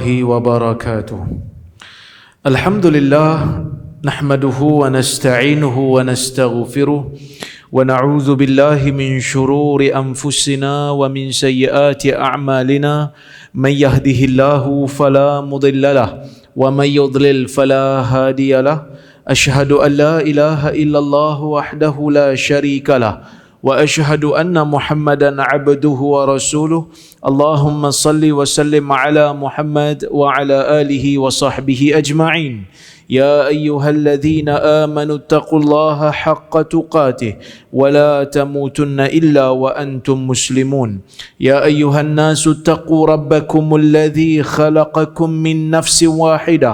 وبركاته. الحمد لله نحمده ونستعينه ونستغفره ونعوذ بالله من شرور أنفسنا ومن سيئات أعمالنا من يهده الله فلا مضل له ومن يضلل فلا هادي له أشهد أن لا إله إلا الله وحده لا شريك له وأشهد أن محمدا عبده ورسوله اللهم صل وسلم على محمد وعلى آله وصحبه أجمعين يا أيها الذين آمنوا اتقوا الله حق تقاته ولا تموتن إلا وأنتم مسلمون يا أيها الناس اتقوا ربكم الذي خلقكم من نفس واحدة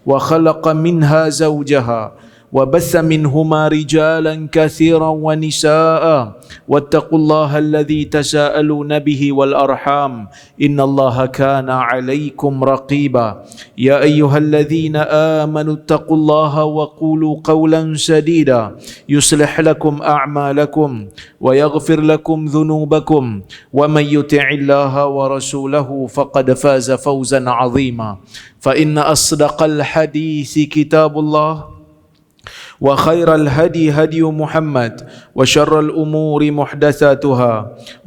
وخلق منها زوجها وبث منهما رجالا كثيرا ونساء واتقوا الله الذي تساءلون به والأرحام إن الله كان عليكم رقيبا يا أيها الذين آمنوا اتقوا الله وقولوا قولا سديدا يصلح لكم أعمالكم ويغفر لكم ذنوبكم ومن يطع الله ورسوله فقد فاز فوزا عظيما فإن أصدق الحديث كتاب الله وخير الهدي هدي محمد وشر الأمور محدثاتها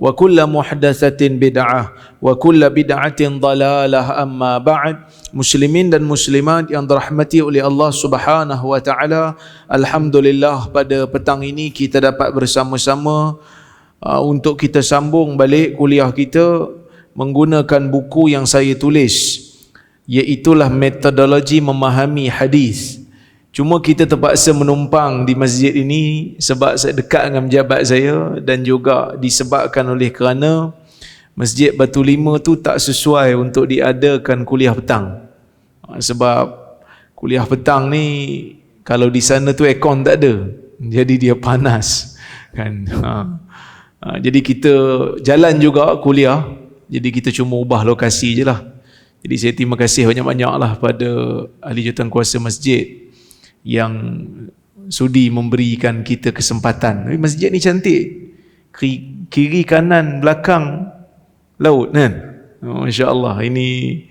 وكل محدثة بدعة وكل بدعة ضلالة أما بعد muslimin dan muslimat yang dirahmati oleh Allah Subhanahu wa taala, alhamdulillah pada petang ini kita dapat bersama-sama untuk kita sambung balik kuliah kita menggunakan buku yang saya tulis, iaitulah metodologi memahami hadis. Cuma kita terpaksa menumpang di masjid ini sebab saya dekat dengan pejabat saya dan juga disebabkan oleh kerana Masjid Batu Lima tu tak sesuai untuk diadakan kuliah petang. Sebab kuliah petang ni kalau di sana tu aircon tak ada, jadi dia panas kan. Jadi kita jalan juga kuliah, jadi kita cuma ubah lokasi je lah. Jadi saya terima kasih banyak-banyak lah pada ahli jawatankuasa masjid yang sudi memberikan kita kesempatan. Masjid ni cantik, kiri kanan belakang laut kan. Masya-Allah, ini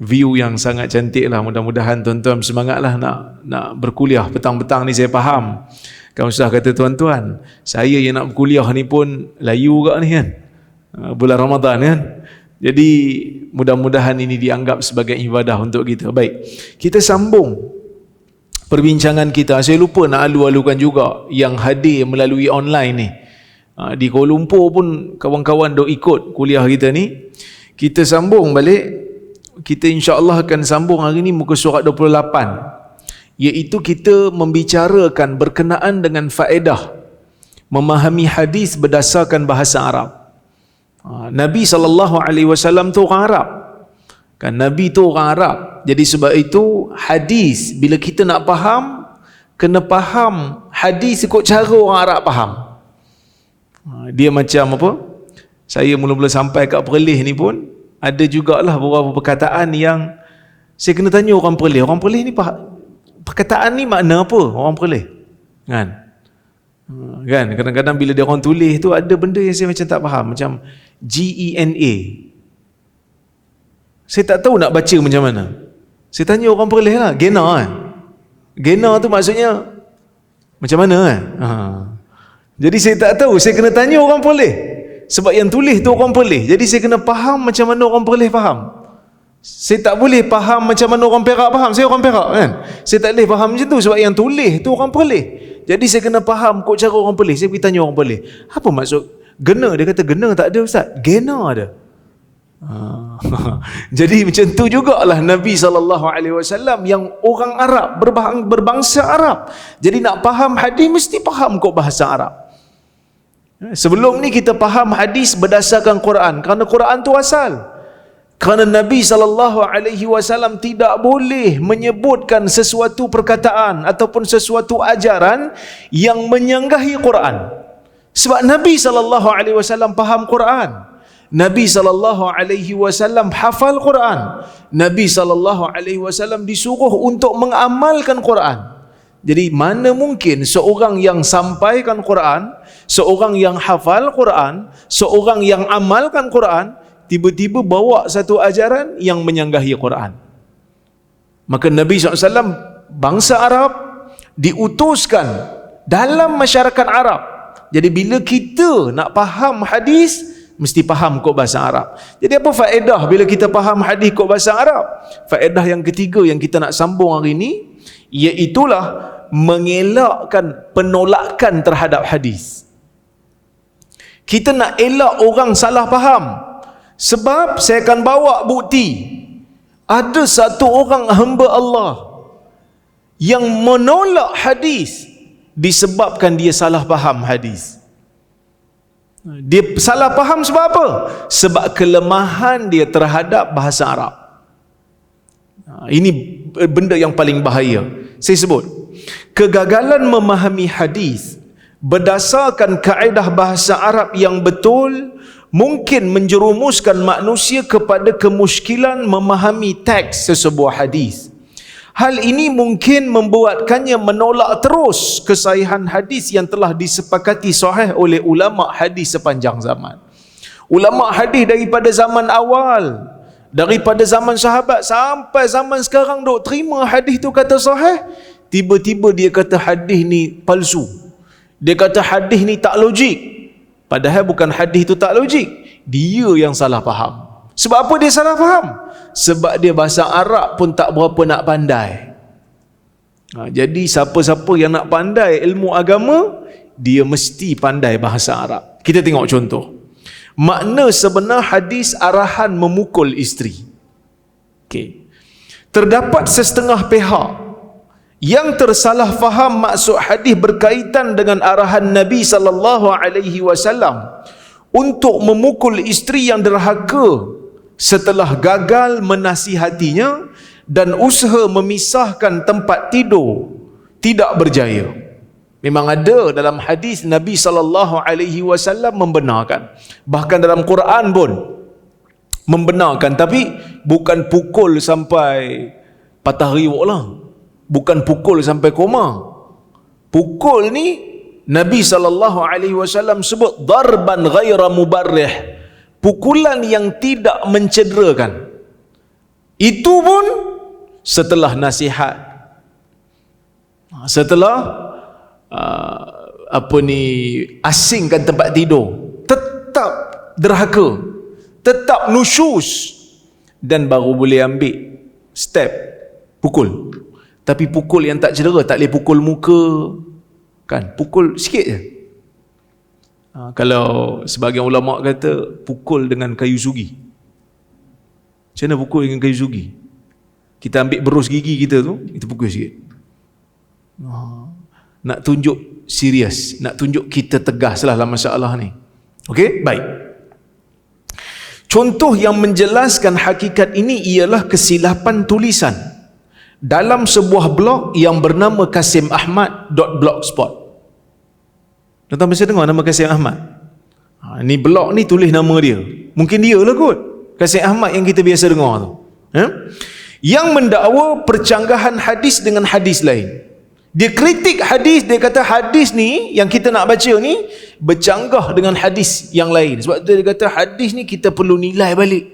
view yang sangat cantik lah. Mudah-mudahan tuan-tuan semangatlah nak berkuliah petang-petang ni. Saya faham kan Ustaz kata tuan-tuan, saya yang nak berkuliah ni pun layu juga ni kan, bulan Ramadan kan. Jadi mudah-mudahan ini dianggap sebagai ibadah untuk kita. Baik, kita sambung perbincangan kita. Saya lupa nak alu-alukan juga yang hadir melalui online ni. Di Kuala Lumpur pun kawan-kawan dok ikut kuliah kita ni. Kita sambung balik. Kita insya-Allah akan sambung hari ni muka surat 28. Iaitu kita membicarakan berkenaan dengan faedah memahami hadis berdasarkan bahasa Arab. Nabi SAW tu orang Arab. Kan Nabi tu orang Arab. Jadi sebab itu hadis, bila kita nak faham, kena faham hadis ikut cara orang Arab faham. Dia macam apa? Saya mula-mula sampai kat Perlis ni pun ada jugalah beberapa perkataan yang saya kena tanya orang Perlis. Orang Perlis ni perkataan ni makna apa orang Perlis? Kan? Kan kadang-kadang bila dia orang tulis tu ada benda yang saya macam tak faham, macam GENA. Saya tak tahu nak baca macam mana. Saya tanya orang Perlis lah, Gena kan? Gena tu maksudnya macam mana kan? Jadi saya tak tahu, saya kena tanya orang Perlis. Sebab yang tulis tu orang Perlis. Jadi saya kena faham macam mana orang Perlis faham. Saya tak boleh faham macam mana orang Perak faham. Saya orang Perak kan? Saya tak boleh faham macam tu sebab yang tulis tu orang Perlis. Jadi saya kena faham kod cara orang Perlis. Saya pergi tanya orang Perlis, apa maksud Gena? Dia kata Gena tak ada Ustaz, Gena ada. Jadi macam tu jugalah Nabi SAW yang orang Arab, berbangsa Arab. Jadi nak faham hadis mesti faham kod bahasa Arab. Sebelum ni kita faham hadis berdasarkan Quran, kerana Quran tu asal. Kerana Nabi SAW tidak boleh menyebutkan sesuatu perkataan ataupun sesuatu ajaran yang menyanggahi Quran. Sebab Nabi SAW faham Quran. Nabi SAW hafal Quran. Nabi SAW disuruh untuk mengamalkan Quran. Jadi mana mungkin seorang yang sampaikan Quran, seorang yang hafal Quran, seorang yang amalkan Quran tiba-tiba bawa satu ajaran yang menyanggahi Quran. Maka Nabi SAW, bangsa Arab, diutuskan dalam masyarakat Arab. Jadi bila kita nak faham hadis, mesti faham kod bahasa Arab. Jadi apa faedah bila kita faham hadis kod bahasa Arab? Faedah yang ketiga yang kita nak sambung hari ini, iaitulah mengelakkan penolakan terhadap hadis. Kita nak elak orang salah faham. Sebab saya akan bawa bukti. Ada satu orang hamba Allah yang menolak hadis disebabkan dia salah faham hadis. Dia salah faham sebab apa? Sebab kelemahan dia terhadap bahasa Arab. Ini benda yang paling bahaya. Saya sebut, kegagalan memahami hadis berdasarkan kaedah bahasa Arab yang betul mungkin menjerumuskan manusia kepada kemusykilan memahami teks sesebuah hadis. Hal ini mungkin membuatkannya menolak terus kesahihan hadis yang telah disepakati sahih oleh ulama hadis sepanjang zaman. Ulama hadis daripada zaman awal, daripada zaman sahabat sampai zaman sekarang duk terima hadis tu kata sahih, tiba-tiba dia kata hadis ni palsu. Dia kata hadis ni tak logik. Padahal bukan hadis tu tak logik, dia yang salah faham. Sebab apa dia salah faham? Sebab dia bahasa Arab pun tak berapa nak pandai. Jadi siapa-siapa yang nak pandai ilmu agama, dia mesti pandai bahasa Arab. Kita tengok contoh. Makna sebenar hadis arahan memukul isteri. Okey. Terdapat sesetengah pihak yang tersalah faham maksud hadis berkaitan dengan arahan Nabi SAW untuk memukul isteri yang derhaka setelah gagal menasihatinya dan usaha memisahkan tempat tidur tidak berjaya. Memang ada dalam hadis Nabi SAW membenarkan. Bahkan dalam Quran pun membenarkan, tapi bukan pukul sampai patah riwak lah. Bukan pukul sampai koma. Pukul ni Nabi SAW sebut darban ghaira mubarrih, pukulan yang tidak mencederakan. Itu pun setelah nasihat, setelah asingkan tempat tidur, tetap derhaka, tetap nusyus, dan baru boleh ambil step pukul. Tapi pukul yang tak cedera, tak boleh pukul muka kan, pukul sikit je. Kalau sebahagian ulama kata pukul dengan kayu sugi. Macam mana pukul dengan kayu sugi? Kita ambil berus gigi kita tu, kita pukul sikit. Nak tunjuk serius, nak tunjuk kita tegaslah dalam masalah ni. Okey, baik. Contoh yang menjelaskan hakikat ini ialah kesilapan tulisan dalam sebuah blog yang bernama kasimahmad.blogspot. Tuan-tuan mesti dengar nama Kasim Ahmad. Ni blog ni tulis nama dia. Mungkin dia lah kot, Kasim Ahmad yang kita biasa dengar tu. Yang mendakwa percanggahan hadis dengan hadis lain. Dia kritik hadis, dia kata hadis ni yang kita nak baca ni bercanggah dengan hadis yang lain. Sebab tu dia kata hadis ni kita perlu nilai balik.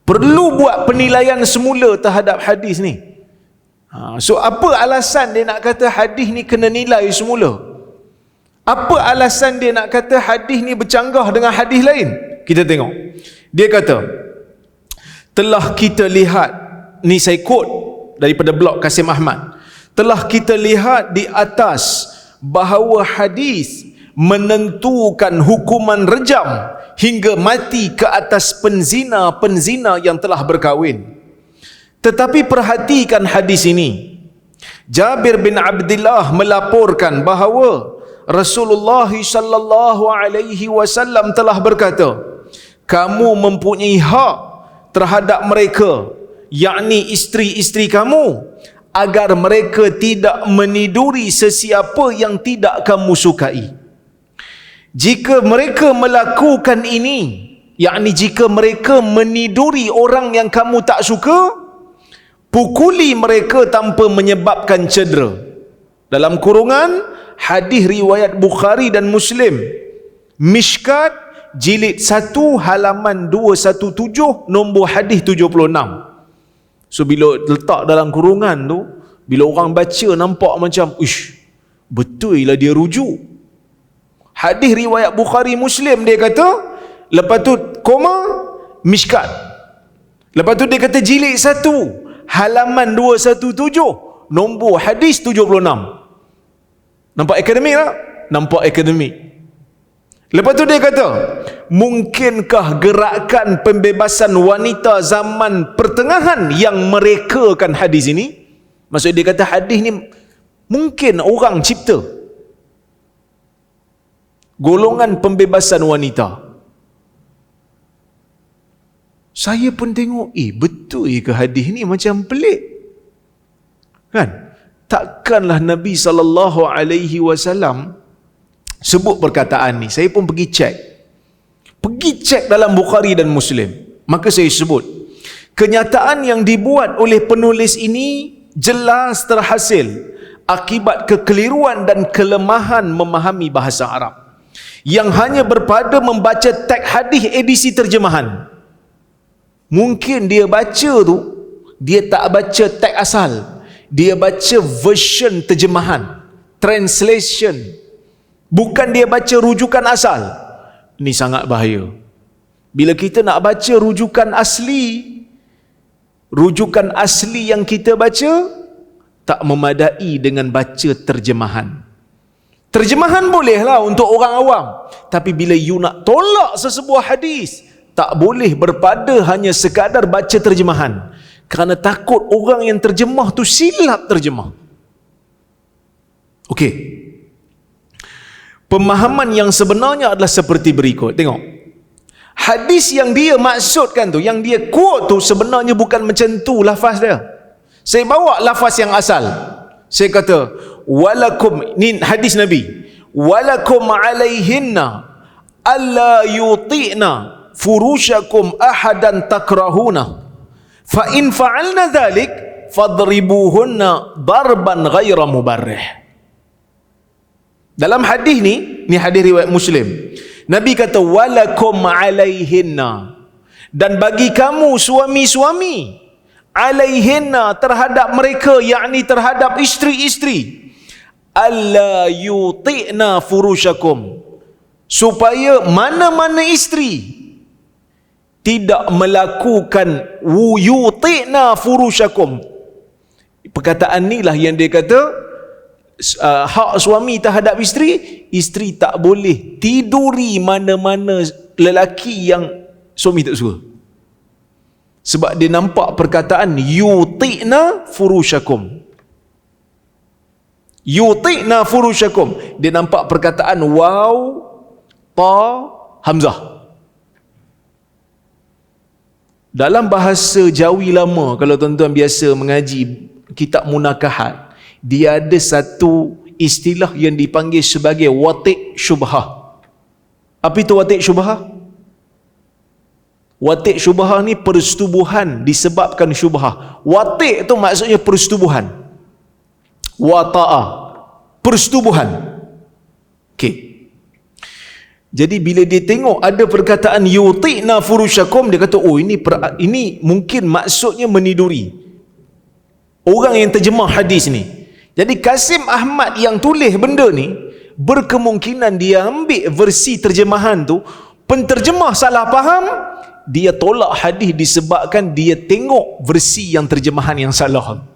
Perlu buat penilaian semula terhadap hadis ni. So apa alasan dia nak kata hadis ni kena nilai semula? Apa alasan dia nak kata hadis ni bercanggah dengan hadis lain? Kita tengok. Dia kata, telah kita lihat, ni saya quote daripada blog Kasim Ahmad, telah kita lihat di atas bahawa hadis menentukan hukuman rejam hingga mati ke atas penzina-penzina yang telah berkahwin. Tetapi perhatikan hadis ini. Jabir bin Abdullah melaporkan bahawa Rasulullah sallallahu alaihi wasallam telah berkata, kamu mempunyai hak terhadap mereka, yakni isteri-isteri kamu, agar mereka tidak meniduri sesiapa yang tidak kamu sukai. Jika mereka melakukan ini, yakni jika mereka meniduri orang yang kamu tak suka, pukuli mereka tanpa menyebabkan cedera. Dalam kurungan hadis riwayat Bukhari dan Muslim, Mishkat jilid 1 halaman 217 nombor hadis 76. So bila letak dalam kurungan tu, bila orang baca nampak macam ish, betul lah dia rujuk. Hadis riwayat Bukhari Muslim dia kata, lepas tu koma Mishkat. Lepas tu dia kata jilid 1 halaman 217 nombor hadis 76. Nampak akademik tak? Nampak akademik. Lepas tu dia kata, mungkinkah gerakan pembebasan wanita zaman pertengahan yang merekakan hadis ini? Maksud dia kata hadis ni mungkin orang cipta. Golongan pembebasan wanita. Saya pun tengok, betul ke hadis ni macam pelik? Kan? Takkanlah Nabi SAW sebut perkataan ni. Saya pun pergi cek dalam Bukhari dan Muslim. Maka saya sebut, kenyataan yang dibuat oleh penulis ini jelas terhasil akibat kekeliruan dan kelemahan memahami bahasa Arab, yang hanya berpada membaca teks hadis edisi terjemahan. Mungkin dia baca tu, dia tak baca teks asal, dia baca version terjemahan, translation. Bukan dia baca rujukan asal. Ini sangat bahaya. Bila kita nak baca rujukan asli yang kita baca tak memadai dengan baca terjemahan. Terjemahan bolehlah untuk orang awam, tapi bila you nak tolak sesebuah hadis, tak boleh berpada hanya sekadar baca terjemahan, kerana takut orang yang terjemah tu silap terjemah. Okey. Pemahaman yang sebenarnya adalah seperti berikut. Tengok. Hadis yang dia maksudkan tu, yang dia quote tu, sebenarnya bukan macam tu lafaz dia. Saya bawa lafaz yang asal. Saya kata, walakum, ni hadis Nabi, walakum alaihinna alla yuti'na furushakum ahadan takrahuna fa in fa'alna dhalik fadribuhunna darban ghaira mubarrih. Dalam hadis ni hadis riwayat Muslim, Nabi kata walakum alaihinna, dan bagi kamu suami-suami, alaihinna terhadap mereka, yakni terhadap isteri-isteri, alla yuti'na furushakum, supaya mana-mana isteri tidak melakukan yuti'na furushakum. Perkataan ni lah yang dia kata hak suami terhadap isteri, isteri tak boleh tiduri mana-mana lelaki yang suami tak suka. Sebab dia nampak perkataan yuti'na furushakum. Yuti'na furushakum. Dia nampak perkataan waw, ta, hamzah. Dalam bahasa Jawi lama, kalau tuan-tuan biasa mengaji kitab munakahat, dia ada satu istilah yang dipanggil sebagai watik syubhah. Apa itu watik syubhah? Watik syubhah ni persetubuhan disebabkan syubhah. Watik tu maksudnya persetubuhan. Wata'a, persetubuhan. Okey. Jadi bila dia tengok ada perkataan yuti'na furushakum, dia kata, oh ini mungkin maksudnya meniduri. Orang yang terjemah hadis ni. Jadi Kasim Ahmad yang tulis benda ni, berkemungkinan dia ambil versi terjemahan tu, penterjemah salah faham, dia tolak hadis disebabkan dia tengok versi yang terjemahan yang salah.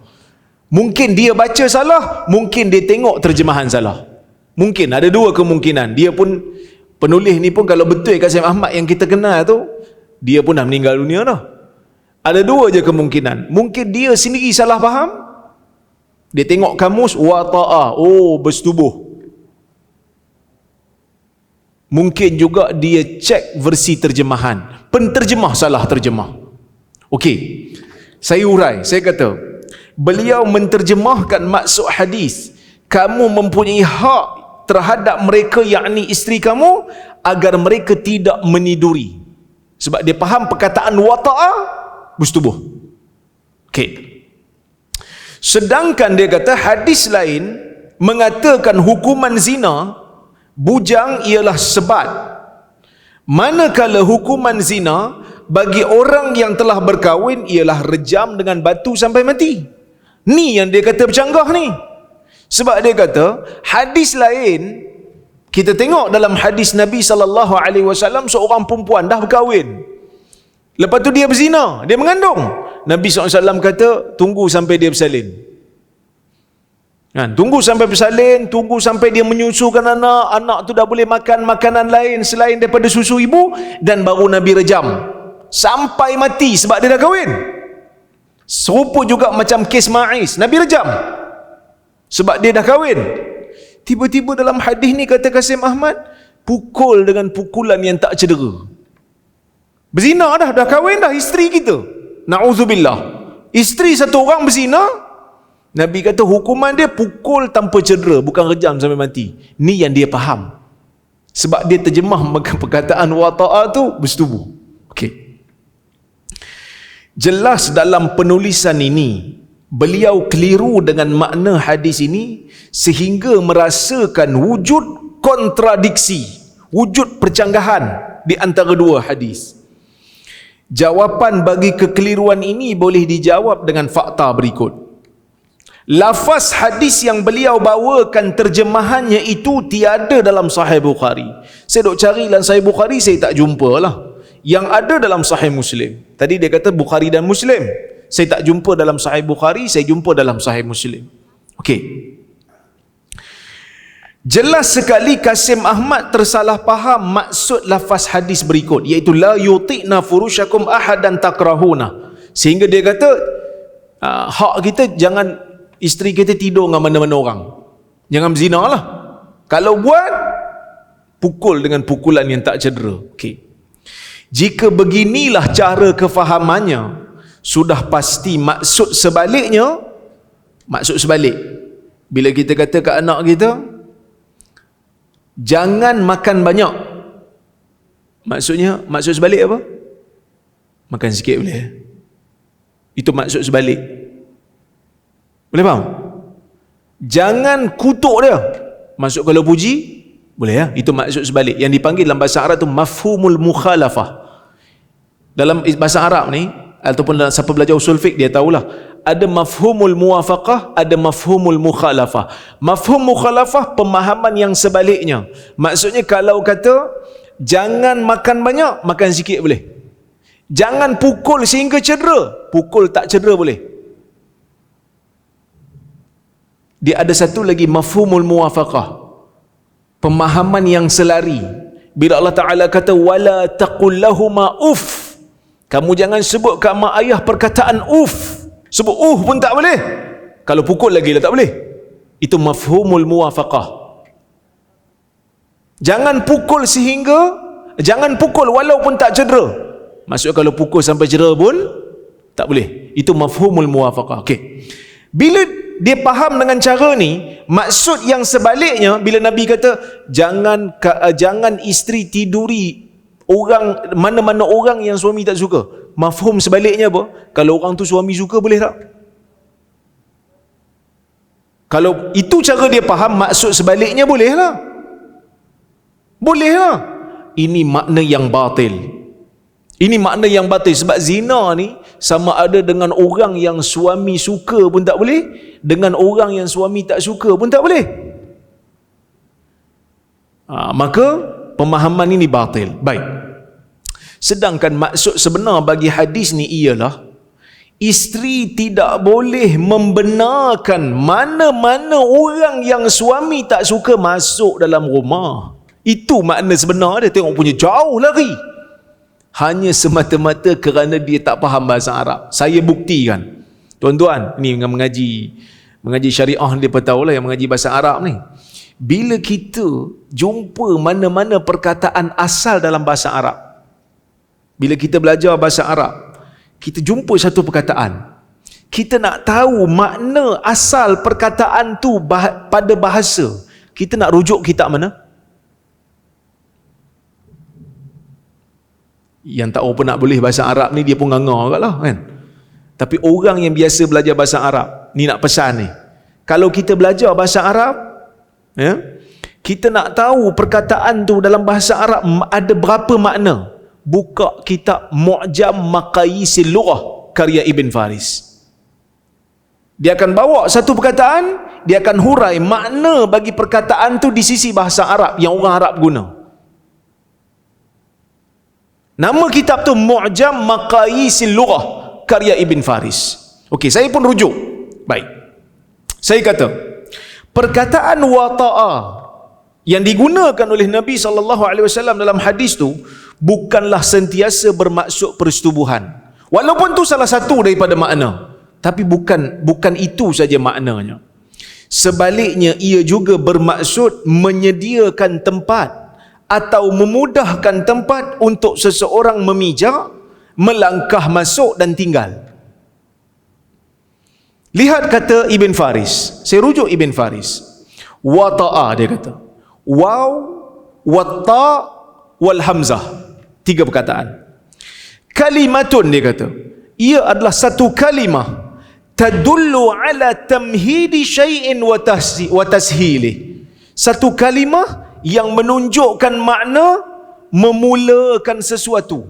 Mungkin dia baca salah, mungkin dia tengok terjemahan salah. Mungkin ada dua kemungkinan. Dia pun, penulis ni pun kalau betul Kasim Ahmad yang kita kenal tu, dia pun dah meninggal dunia dah. Ada dua je kemungkinan. Mungkin dia sendiri salah faham, dia tengok kamus wata'a, oh bersetubuh. Mungkin juga dia cek versi terjemahan, penterjemah salah terjemah. Okey, saya urai, saya kata beliau menterjemahkan maksud hadis, kamu mempunyai hak terhadap mereka, yakni isteri kamu, agar mereka tidak meniduri. Sebab dia faham perkataan wata'a, bersetubuh. Okey. Sedangkan dia kata hadis lain mengatakan hukuman zina bujang ialah sebat. Manakala hukuman zina bagi orang yang telah berkahwin ialah rejam dengan batu sampai mati. Ni yang dia kata bercanggah ni. Sebab dia kata hadis lain, kita tengok dalam hadis Nabi SAW, seorang perempuan dah berkahwin, lepas tu dia berzina, dia mengandung. Nabi SAW kata tunggu sampai dia bersalin. Tunggu sampai bersalin, tunggu sampai dia menyusukan anak tu dah boleh makan makanan lain selain daripada susu ibu, dan baru Nabi rejam sampai mati sebab dia dah kahwin. Serupa juga macam kes Ma'is, Nabi rejam sebab dia dah kahwin. Tiba-tiba dalam hadis ni kata Kasim Ahmad, pukul dengan pukulan yang tak cedera. Berzina dah kahwin dah, isteri kita, na'udzubillah, isteri satu orang berzina, Nabi kata hukuman dia pukul tanpa cedera, bukan rejam sampai mati. Ni yang dia faham, sebab dia terjemah perkataan wata'a tu bersetubuh. Okey. Jelas dalam penulisan ini beliau keliru dengan makna hadis ini, sehingga merasakan wujud kontradiksi, wujud percanggahan di antara dua hadis. Jawapan bagi kekeliruan ini boleh dijawab dengan fakta berikut. Lafaz hadis yang beliau bawakan terjemahannya itu tiada dalam Sahih Bukhari. Saya duk cari dalam Sahih Bukhari, saya tak jumpa lah. Yang ada dalam Sahih Muslim. Tadi dia kata Bukhari dan Muslim, saya tak jumpa dalam Sahih Bukhari, saya jumpa dalam Sahih Muslim. Okey. Jelas sekali Kasim Ahmad tersalah faham maksud lafaz hadis berikut, iaitu la yuti'na furushakum ahadan takrahuna. Sehingga dia kata hak kita jangan isteri kita tidur dengan mana-mana orang, jangan berzina lah. Kalau buat, pukul dengan pukulan yang tak cedera. Okay. Jika beginilah cara kefahamannya, sudah pasti maksud sebaliknya, maksud sebalik. Bila kita kata ke anak kita, jangan makan banyak, maksudnya, maksud sebalik apa? Makan sikit boleh. Itu maksud sebalik. Boleh faham? Jangan kutuk dia, maksud kalau puji boleh ya. Itu maksud sebalik, yang dipanggil dalam bahasa Arab tu mafhumul mukhalafah. Dalam bahasa Arab ni, ataupun dalam siapa belajar usul fiqh dia tahulah, ada mafhumul muwafaqah, ada mafhumul mukhalafah. Mafhum mukhalafah pemahaman yang sebaliknya. Maksudnya kalau kata jangan makan banyak, makan sikit boleh. Jangan pukul sehingga cedera, pukul tak cedera boleh. Dia ada satu lagi mafhumul muwafaqah, pemahaman yang selari. Bila Allah Ta'ala kata wala taqul lahuma uff, kamu jangan sebut kat mak ayah perkataan uff. Sebut pun tak boleh, kalau pukul lagi dah tak boleh. Itu mafhumul muwafaqah. Jangan pukul sehingga, jangan pukul walaupun tak cedera, maksud kalau pukul sampai cedera pun tak boleh. Itu mafhumul muwafaqah. Okey. Bila dia faham dengan cara ni, maksud yang sebaliknya, bila Nabi kata jangan isteri tiduri orang, mana-mana orang yang suami tak suka, mafhum sebaliknya apa? Kalau orang tu suami suka, boleh tak? Kalau itu cara dia faham, maksud sebaliknya boleh lah. Boleh lah. Ini makna yang batil. Ini makna yang batil. Sebab zina ni sama ada dengan orang yang suami suka pun tak boleh, dengan orang yang suami tak suka pun tak boleh. Maka pemahaman ini batil. Baik. Sedangkan maksud sebenar bagi hadis ni ialah isteri tidak boleh membenarkan mana-mana orang yang suami tak suka masuk dalam rumah. Itu makna sebenar dia. Tengok punya jauh lagi. Hanya semata-mata kerana dia tak faham bahasa Arab. Saya buktikan. Tuan-tuan, ni dengan mengaji syariah ni, dia tahulah yang mengaji bahasa Arab ni. Bila kita jumpa mana-mana perkataan asal dalam bahasa Arab, bila kita belajar bahasa Arab, kita jumpa satu perkataan, kita nak tahu makna asal perkataan tu pada bahasa, kita nak rujuk kitab mana? Yang tak apa nak boleh bahasa Arab ni, dia pun nganga kat lah kan. Tapi orang yang biasa belajar bahasa Arab ni nak pesan ni, kalau kita belajar bahasa Arab, ya, Kita nak tahu perkataan tu dalam bahasa Arab ada berapa makna, buka kitab Mu'jam Maqayisil Lughah karya Ibn Faris. Dia akan bawa satu perkataan, dia akan hurai makna bagi perkataan tu di sisi bahasa Arab yang orang Arab guna. Nama kitab tu Mu'jam Maqayisil Lughah karya Ibn Faris. Okey, saya pun rujuk. Baik. Saya kata, perkataan wata'a yang digunakan oleh Nabi SAW dalam hadis tu bukanlah sentiasa bermaksud persetubuhan. Walaupun tu salah satu daripada makna, tapi bukan itu saja maknanya. Sebaliknya ia juga bermaksud menyediakan tempat atau memudahkan tempat untuk seseorang memijak, melangkah masuk dan tinggal. Lihat kata Ibn Faris. Saya rujuk Ibn Faris. Wata'a dia kata. Waw, watta' wal hamzah. 3 perkataan. Kalimatun dia kata. Ia adalah satu kalimah tadullu ala tamhidi syai'in wa tashili. Satu kalimah yang menunjukkan makna memulakan sesuatu,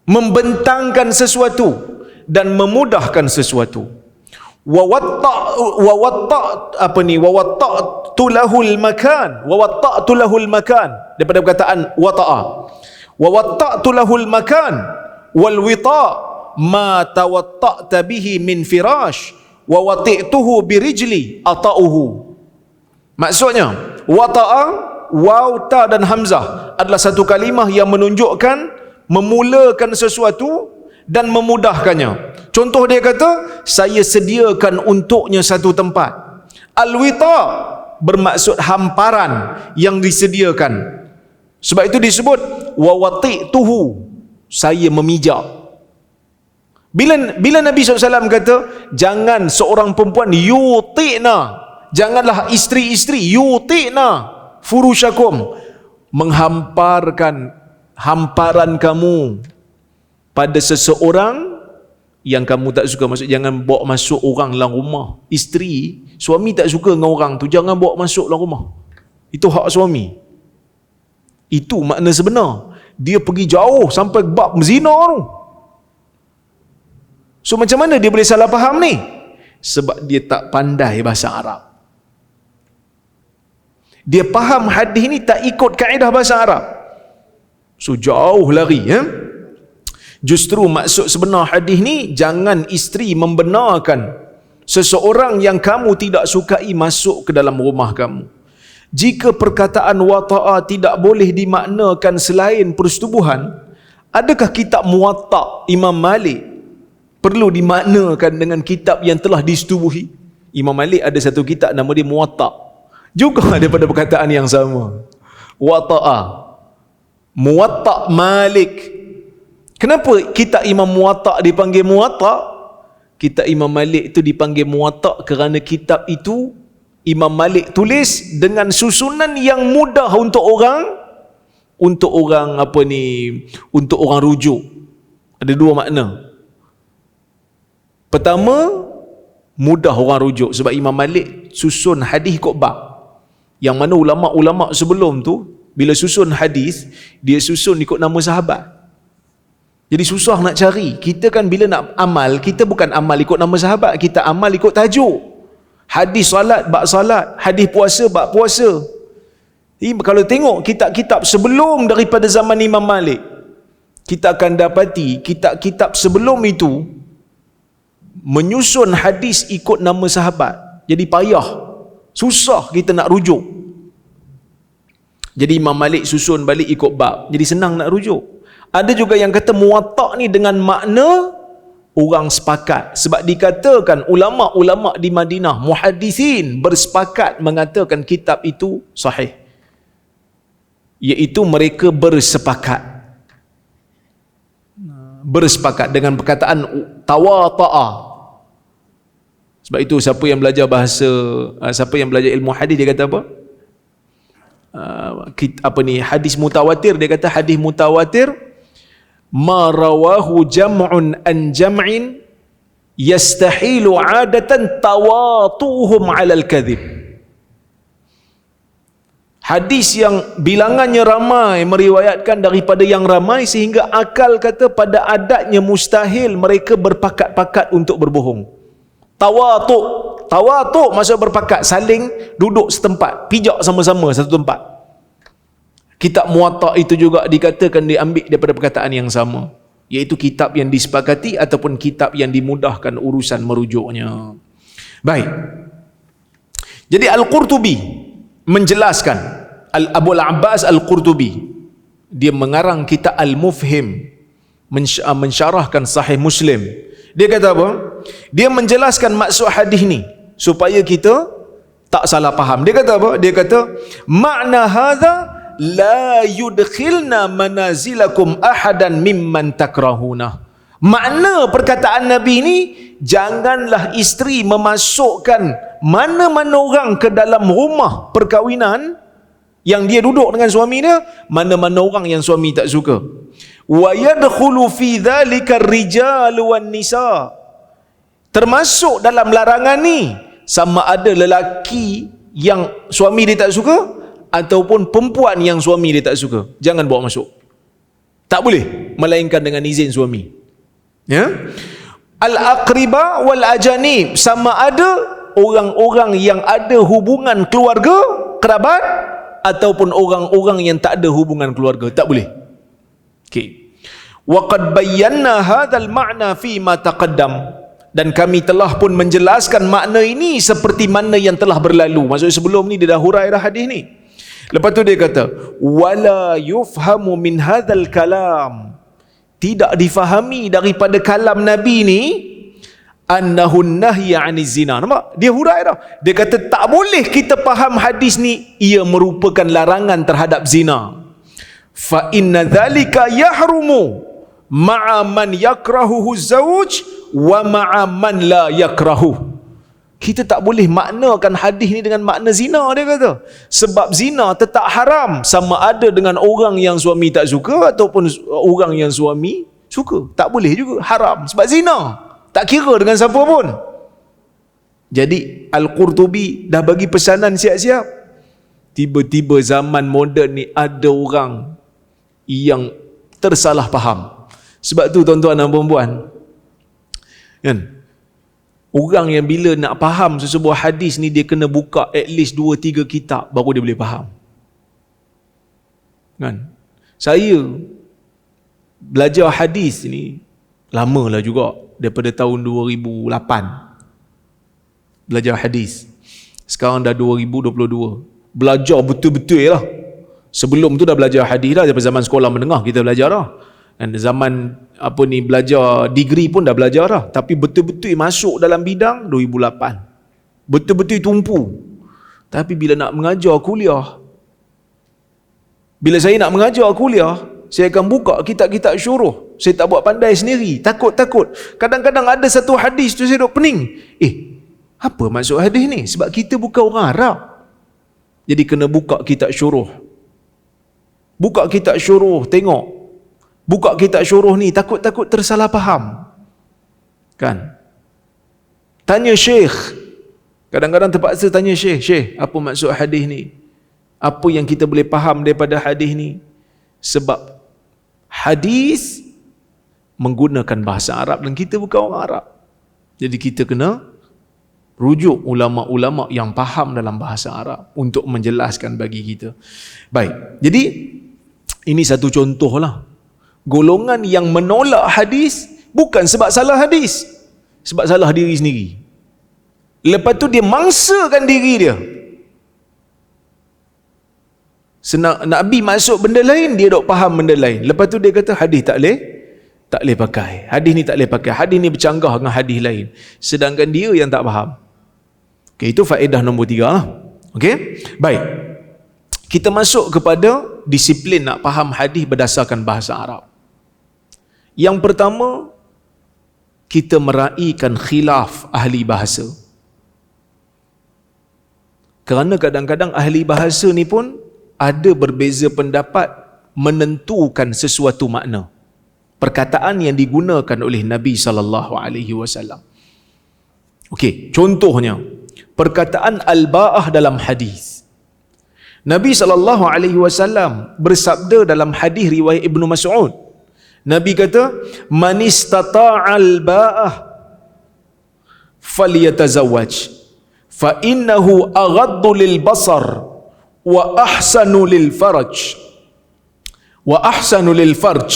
membentangkan sesuatu dan memudahkan sesuatu. Wa watta'tu lahul makan daripada perkataan wata'a. Wa watta'tu lahul makan wal wita' ma tawatta'ta bihi min firash wa wati'tuhu birijli ata'uhu. Maksudnya, wata'a, waw, ta dan hamzah adalah satu kalimah yang menunjukkan memulakan sesuatu dan memudahkannya. Contoh dia kata, saya sediakan untuknya satu tempat. Al-wita' bermaksud hamparan yang disediakan. Sebab itu disebut wa wati'tuhu, saya memijak. Bila Nabi SAW kata, jangan seorang perempuan yuti'na, janganlah isteri-isteri yuti'na furushakum, menghamparkan hamparan kamu pada seseorang yang kamu tak suka. Maksud, jangan bawa masuk orang dalam rumah. Isteri, suami tak suka dengan orang tu, jangan bawa masuk dalam rumah. Itu hak suami. Itu makna sebenar. Dia pergi jauh sampai bab zina tu. So macam mana dia boleh salah faham ni? Sebab dia tak pandai bahasa Arab. Dia faham hadis ni tak ikut kaedah bahasa Arab. So jauh lari. Justru maksud sebenar hadis ni, jangan isteri membenarkan seseorang yang kamu tidak sukai masuk ke dalam rumah kamu. Jika perkataan wata'a tidak boleh dimaknakan selain persetubuhan, adakah kitab Muwatta' Imam Malik perlu dimaknakan dengan kitab yang telah disetubuhi? Imam Malik ada satu kitab nama dia Muwatta', juga daripada perkataan yang sama. Wata'a, Muwatta' Malik. Kenapa kitab Imam Muwatta' dipanggil Muwatta'? Kitab Imam Malik itu dipanggil Muwatta' kerana kitab itu Imam Malik tulis dengan susunan yang mudah untuk orang rujuk. Ada 2 makna. Pertama, mudah orang rujuk sebab Imam Malik susun hadis ikut bab. Yang mana ulama-ulama sebelum tu bila susun hadis, dia susun ikut nama sahabat. Jadi susah nak cari. Kita kan bila nak amal, kita bukan amal ikut nama sahabat, kita amal ikut tajuk. Hadis salat, bab salat. Hadis puasa, bab puasa. Jadi kalau tengok kitab-kitab sebelum daripada zaman Imam Malik, kita akan dapati kitab-kitab sebelum itu menyusun hadis ikut nama sahabat. Jadi payah, susah kita nak rujuk. Jadi Imam Malik susun balik ikut bab, jadi senang nak rujuk. Ada juga yang kata Muwatta' ni dengan makna orang sepakat. Sebab dikatakan ulama-ulama di Madinah, muhaddisin, bersepakat mengatakan kitab itu sahih. Iaitu mereka bersepakat dengan perkataan tawata'a. Sebab itu siapa yang belajar ilmu hadis, dia kata apa? Hadis mutawatir, dia kata hadis mutawatir ma rawahu jam'un an jam'in yastahilu 'adatan tawatuhum 'ala al-kadhib. Hadis yang bilangannya ramai meriwayatkan daripada yang ramai sehingga akal kata pada adatnya mustahil mereka berpakat-pakat untuk berbohong. Tawatuk maksud berpakat, saling duduk setempat, pijak sama-sama satu tempat. Kitab Muwatta itu juga dikatakan diambil daripada perkataan yang sama, iaitu kitab yang disepakati ataupun kitab yang dimudahkan urusan merujuknya. Baik. Jadi Al-Qurtubi menjelaskan, Abu Al-Abbas Al-Qurtubi, dia mengarang kitab Al-Mufhim, mensyarahkan Sahih Muslim. Dia kata apa? Dia menjelaskan maksud hadis ni supaya kita tak salah faham. Dia kata apa? Dia kata, makna hadza la yudkhilna manazilakum ahadan mimman takrahuna. Makna perkataan Nabi ni, janganlah isteri memasukkan mana-mana orang ke dalam rumah perkahwinan yang dia duduk dengan suami dia, mana-mana orang yang suami tak suka. Wa yadkhulu fi dzalika ar-rijal wan nisa. Termasuk dalam larangan ni sama ada lelaki yang suami dia tak suka ataupun perempuan yang suami dia tak suka. Jangan bawa masuk. Tak boleh melainkan dengan izin suami. Ya? Al-aqriba wal ajanib, sama ada orang-orang yang ada hubungan keluarga, kerabat, ataupun orang-orang yang tak ada hubungan keluarga, tak boleh. Okey. Wa qad bayyana hadzal ma'na fi ma taqaddam, dan kami telah pun menjelaskan makna ini seperti mana yang telah berlalu. Maksud sebelum ni dia dah hurai dah hadis ni. Lepas tu dia kata, wala yufhamu min hadzal kalam, tidak difahami daripada kalam Nabi ni annahu nahya 'aniz zina. Nampak? Dia hurai dah. Dia kata tak boleh kita faham hadis ni ia merupakan larangan terhadap zina. Fa inna dzalika yahrumu ma'a man yakrahuhu zawj wa ma'a man la yakrahu. Kita tak boleh maknakan hadis ni dengan makna zina, dia kata. Sebab zina tetap haram sama ada dengan orang yang suami tak suka ataupun orang yang suami suka. Tak boleh juga, haram. Sebab zina tak kira dengan siapa pun. Jadi Al-Qurtubi dah bagi pesanan siap-siap. Tiba-tiba zaman moden ni ada orang yang tersalah faham. Sebab tu tuan-tuan dan puan-puan, kan, orang yang bila nak faham sesebuah hadis ni, dia kena buka at least 2-3 kitab baru dia boleh faham. Kan? Saya belajar hadis ni lama lah juga, daripada tahun 2008 belajar hadis. Sekarang dah 2022. Belajar betul-betul lah. Sebelum tu dah belajar hadis dah, daripada zaman sekolah menengah kita belajar dah. Dan zaman belajar degree pun dah belajar dah. Tapi betul-betul masuk dalam bidang 2008. Betul-betul tumpu. Tapi bila nak mengajar kuliah, bila saya nak mengajar kuliah, saya akan buka kitab-kitab syuruh. Saya tak buat pandai sendiri. Takut-takut. Kadang-kadang ada satu hadis tu saya duk pening. Apa maksud hadis ni? Sebab kita bukan orang Arab. Jadi kena buka kitab syuruh. Buka kitab syuruh, tengok. Buka kitab syuruh ni, takut-takut tersalah faham. Kan? Tanya syekh. Kadang-kadang terpaksa tanya syekh. Syekh, apa maksud hadis ni? Apa yang kita boleh faham daripada hadis ni? Sebab hadis menggunakan bahasa Arab dan kita bukan orang Arab. Jadi kita kena rujuk ulama-ulama yang faham dalam bahasa Arab untuk menjelaskan bagi kita. Baik, jadi ini satu contoh lah. Golongan yang menolak hadis bukan sebab salah hadis, sebab salah diri sendiri. Lepas tu dia mangsakan diri dia. Nabi masuk benda lain, dia dok faham benda lain. Lepas tu dia kata hadis tak boleh pakai. Hadis ni tak boleh pakai. Hadis ni bercanggah dengan hadis lain. Sedangkan dia yang tak faham. Okay, itu faedah nombor 3 lah. Okay? Baik. Kita masuk kepada disiplin nak faham hadis berdasarkan bahasa Arab. Yang pertama, kita meraihkan khilaf ahli bahasa. Kerana kadang-kadang ahli bahasa ni pun ada berbeza pendapat menentukan sesuatu makna. Perkataan yang digunakan oleh Nabi SAW. Okey, contohnya perkataan al-ba'ah dalam hadis. Nabi SAW bersabda dalam hadis riwayat Ibnu Mas'ud. Nabi kata, "Man istata'al ba'ah falyatazawwaj fa innahu aghaddu lil basar wa ahsanu lil farj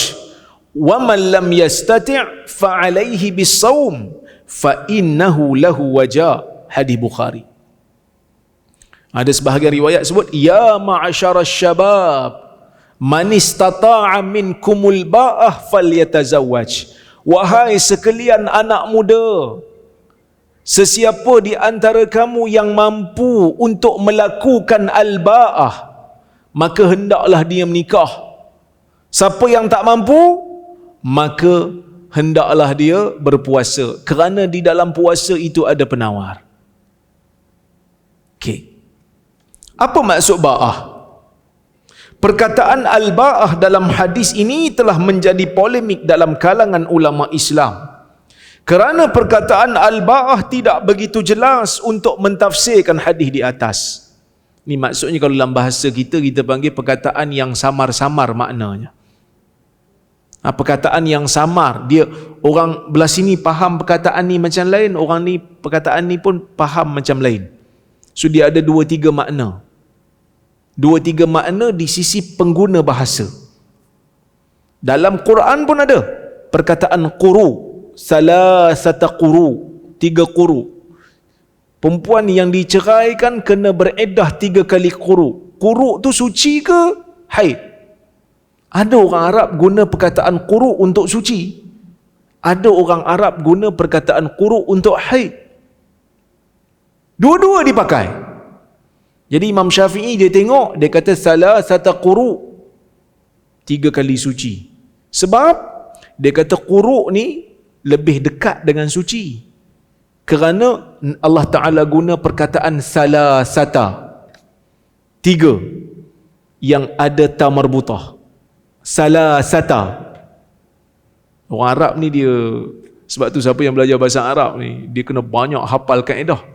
wa man lam yastati' fa alayhi bis-shaum fa innahu lahu waja." Hadis Bukhari. Ada sebahagian riwayat sebut, "Ya ma'asyaras syabab, man istata'a minkumul ba'ah falyatazawwaj." Wahai sekalian anak muda, sesiapa di antara kamu yang mampu untuk melakukan al-ba'ah, maka hendaklah dia menikah. Siapa yang tak mampu, maka hendaklah dia berpuasa, kerana di dalam puasa itu ada penawar. Okey. Apa maksud ba'ah? Perkataan al-ba'ah dalam hadis ini telah menjadi polemik dalam kalangan ulama Islam. Kerana perkataan al-ba'ah tidak begitu jelas untuk mentafsirkan hadis di atas. Ini maksudnya kalau dalam bahasa kita panggil perkataan yang samar-samar maknanya. Perkataan yang samar, dia orang belah sini faham perkataan ni macam lain, orang ni perkataan ni pun faham macam lain. So dia ada 2-3 makna. 2-3 makna di sisi pengguna bahasa. Dalam Quran pun ada perkataan quru, salasata quru, 3 quru. Perempuan yang diceraikan kena bereddah 3 kali quru. Quru tu suci ke haid? Ada orang Arab guna perkataan quru untuk suci. Ada orang Arab guna perkataan quru untuk haid. Dua-dua dipakai. Jadi Imam Syafi'i dia tengok, dia kata salasata quru, 3 kali suci. Sebab dia kata quru ni lebih dekat dengan suci. Kerana Allah Ta'ala guna perkataan salasata, 3 yang ada ta marbutah. Salasata. Orang Arab ni dia, sebab tu siapa yang belajar bahasa Arab ni, dia kena banyak hafal kaedah.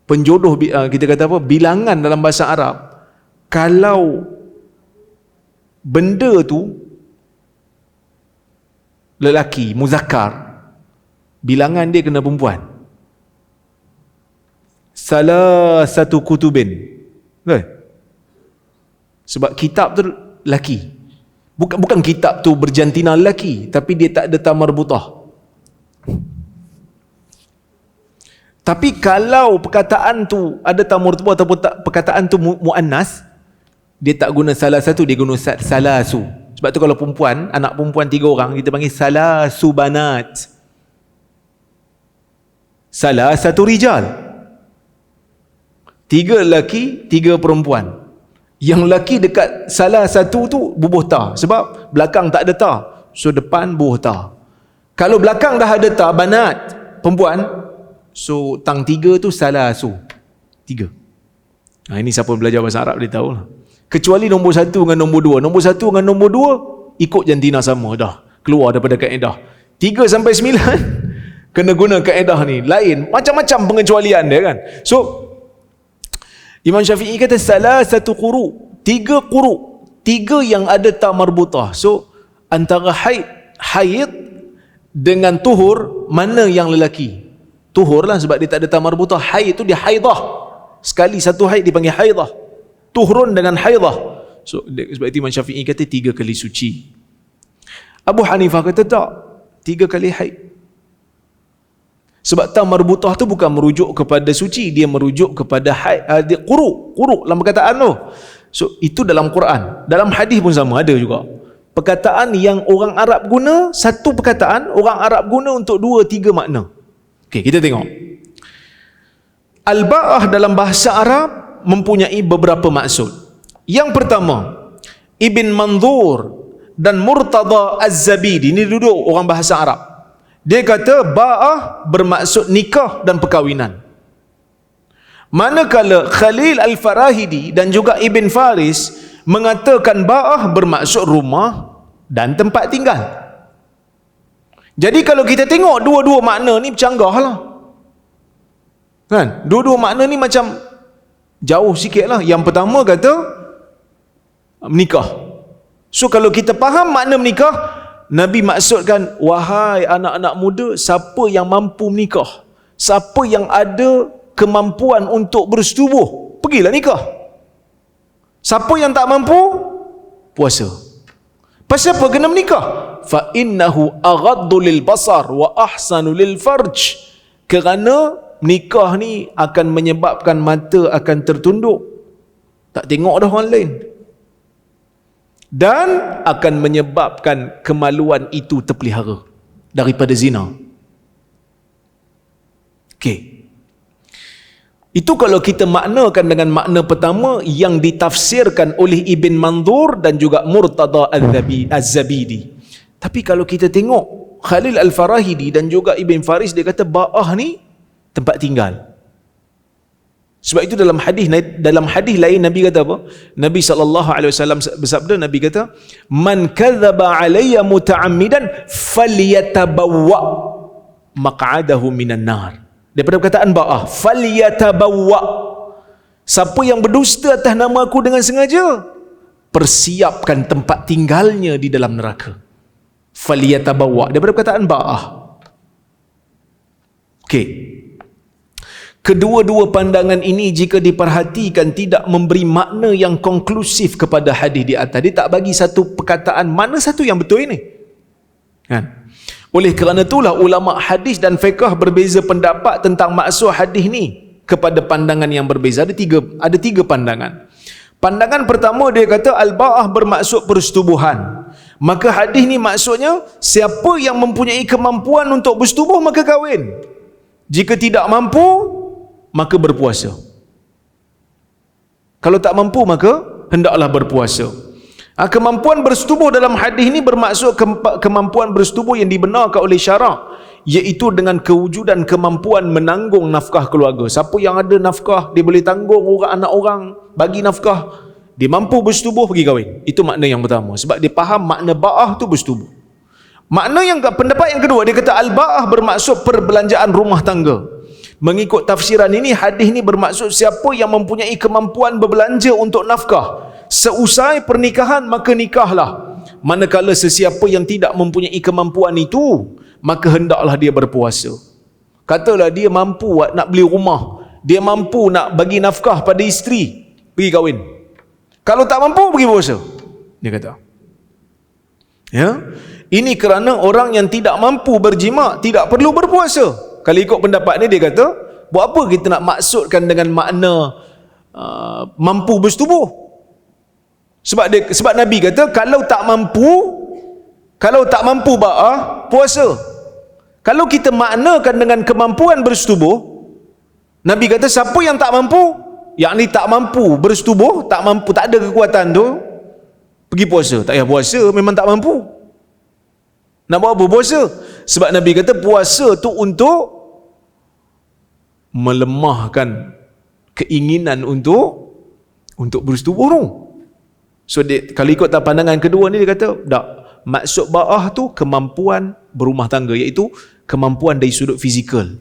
Penjodoh, kita kata apa, bilangan dalam bahasa Arab. Kalau benda tu lelaki, muzakkar, bilangan dia kena perempuan. Salah satu kutubin. Betul? Sebab kitab tu lelaki. Bukan kitab tu berjantina lelaki, tapi dia tak ada tamar butah. Tapi kalau perkataan tu ada tamar butah ataupun perkataan tu muannas, dia tak guna salah satu, dia guna salasu. Sebab tu kalau perempuan, anak perempuan 3 orang, kita panggil salasu banat. Salah satu rijal. 3 lelaki, 3 perempuan. Yang lelaki dekat salah satu tu bubuh ta. Sebab belakang tak ada ta. So depan bubuh ta. Kalau belakang dah ada ta, banat, perempuan, so tang 3 tu salasu. 3. Ini siapa belajar bahasa Arab dia tahu lah. Kecuali nombor 1 dengan nombor 2. Nombor 1 dengan nombor 2 ikut jantina sama dah. Keluar daripada kaedah. 3 sampai 9 kena guna kaedah ni. Lain. Macam-macam pengecualian dia kan. So Imam Syafi'i kata salah satu quru. 3 quru. 3 yang ada ta marbutah. So antara haid dengan tuhur, mana yang lelaki? Tuhur lah, sebab dia tak ada ta marbutah. Haid tu dia haidah. Sekali satu haid dipanggil haidah. Tuhrun dengan haidah. So sebab itu Imam Syafi'i kata 3 kali suci. Abu Hanifah kata tak, 3 kali haid. Sebab ta marbutah tu bukan merujuk kepada suci, dia merujuk kepada haid, dia quru dalam perkataan tu. So itu dalam Quran. Dalam hadis pun sama, ada juga perkataan yang orang Arab guna, satu perkataan orang Arab guna untuk 2-3 makna. Okey, kita tengok. Al-ba'ah dalam bahasa Arab mempunyai beberapa maksud. Yang pertama, Ibn Manzur dan Murtada Az-Zabidi, ini duduk orang bahasa Arab. Dia kata ba'ah bermaksud nikah dan perkahwinan. Manakala Khalil Al-Farahidi dan juga Ibn Faris mengatakan ba'ah bermaksud rumah dan tempat tinggal. Jadi kalau kita tengok dua-dua makna ni bercanggah lah. Kan? Dua-dua makna ni macam Jauh sikit lah. Yang pertama kata menikah. So kalau kita faham makna menikah, Nabi maksudkan, wahai anak-anak muda, siapa yang mampu menikah, siapa yang ada kemampuan untuk bersetubuh, pergilah nikah. Siapa yang tak mampu, puasa. Pasal apa kena menikah? Fa innahu aghaddu lil basar wa ahsanu lil farj. Kerana nikah ni akan menyebabkan mata akan tertunduk, tak tengok dah orang lain, dan akan menyebabkan kemaluan itu terpelihara daripada zina. Okey. Itu kalau kita maknakan dengan makna pertama yang ditafsirkan oleh Ibn Mandur dan juga Murtada Az-Zabidi. Tapi kalau kita tengok Khalil Al-Farahidi dan juga Ibn Faris, dia kata ba'ah ni tempat tinggal. Sebab itu dalam hadis lain Nabi kata apa? Nabi SAW bersabda, Nabi kata, man kadzaba alayya muta'ammidan falyatabawwa maq'adahu minan nar. Daripada perkataan ba'ah, falyatabawwa, siapa yang berdusta atas nama aku dengan sengaja, persiapkan tempat tinggalnya di dalam neraka. Falyatabawwa, daripada perkataan ba'ah. Okey. Kedua-dua pandangan ini jika diperhatikan tidak memberi makna yang konklusif kepada hadis di atas. Dia tak bagi satu perkataan mana satu yang betul ini. Kan? Oleh kerana itulah ulama hadis dan fiqh berbeza pendapat tentang maksud hadis ni kepada pandangan yang berbeza. Ada tiga pandangan. Pandangan pertama, dia kata al-ba'ah bermaksud persetubuhan. Maka hadis ni maksudnya siapa yang mempunyai kemampuan untuk bersetubuh maka kahwin. Jika tidak mampu maka berpuasa. Kalau tak mampu maka hendaklah berpuasa. Kemampuan bersetubuh dalam hadis ini bermaksud kemampuan bersetubuh yang dibenarkan oleh syarak, iaitu dengan kewujudan kemampuan menanggung nafkah keluarga. Siapa yang ada nafkah, dia boleh tanggung orang, anak orang, bagi nafkah, dia mampu bersetubuh, pergi kahwin. Itu makna yang pertama. Sebab dia faham makna ba'ah tu bersetubuh. Makna yang pendapat yang kedua, dia kata al-ba'ah bermaksud perbelanjaan rumah tangga. Mengikut tafsiran ini, hadis ini bermaksud siapa yang mempunyai kemampuan berbelanja untuk nafkah seusai pernikahan maka nikahlah. Manakala sesiapa yang tidak mempunyai kemampuan itu, maka hendaklah dia berpuasa. Katalah dia mampu nak beli rumah, dia mampu nak bagi nafkah pada isteri, pergi kahwin. Kalau tak mampu, pergi puasa, dia kata. Ya, ini kerana orang yang tidak mampu berjima tidak perlu berpuasa. Kalau ikut pendapat ni, dia kata, buat apa kita nak maksudkan dengan makna mampu bersetubuh? Sebab Nabi kata kalau tak mampu ba'ah, puasa. Kalau kita maknakan dengan kemampuan bersetubuh, Nabi kata siapa yang tak mampu, yakni tak mampu bersetubuh, tak ada kekuatan tu, pergi puasa. Tak payah puasa, memang tak mampu. Nak buat apa puasa? Sebab Nabi kata puasa tu untuk melemahkan keinginan untuk bersetubuh tu. So kalau ikut pandangan kedua ni, dia kata tak, maksud ba'ah tu kemampuan berumah tangga, iaitu kemampuan dari sudut fizikal,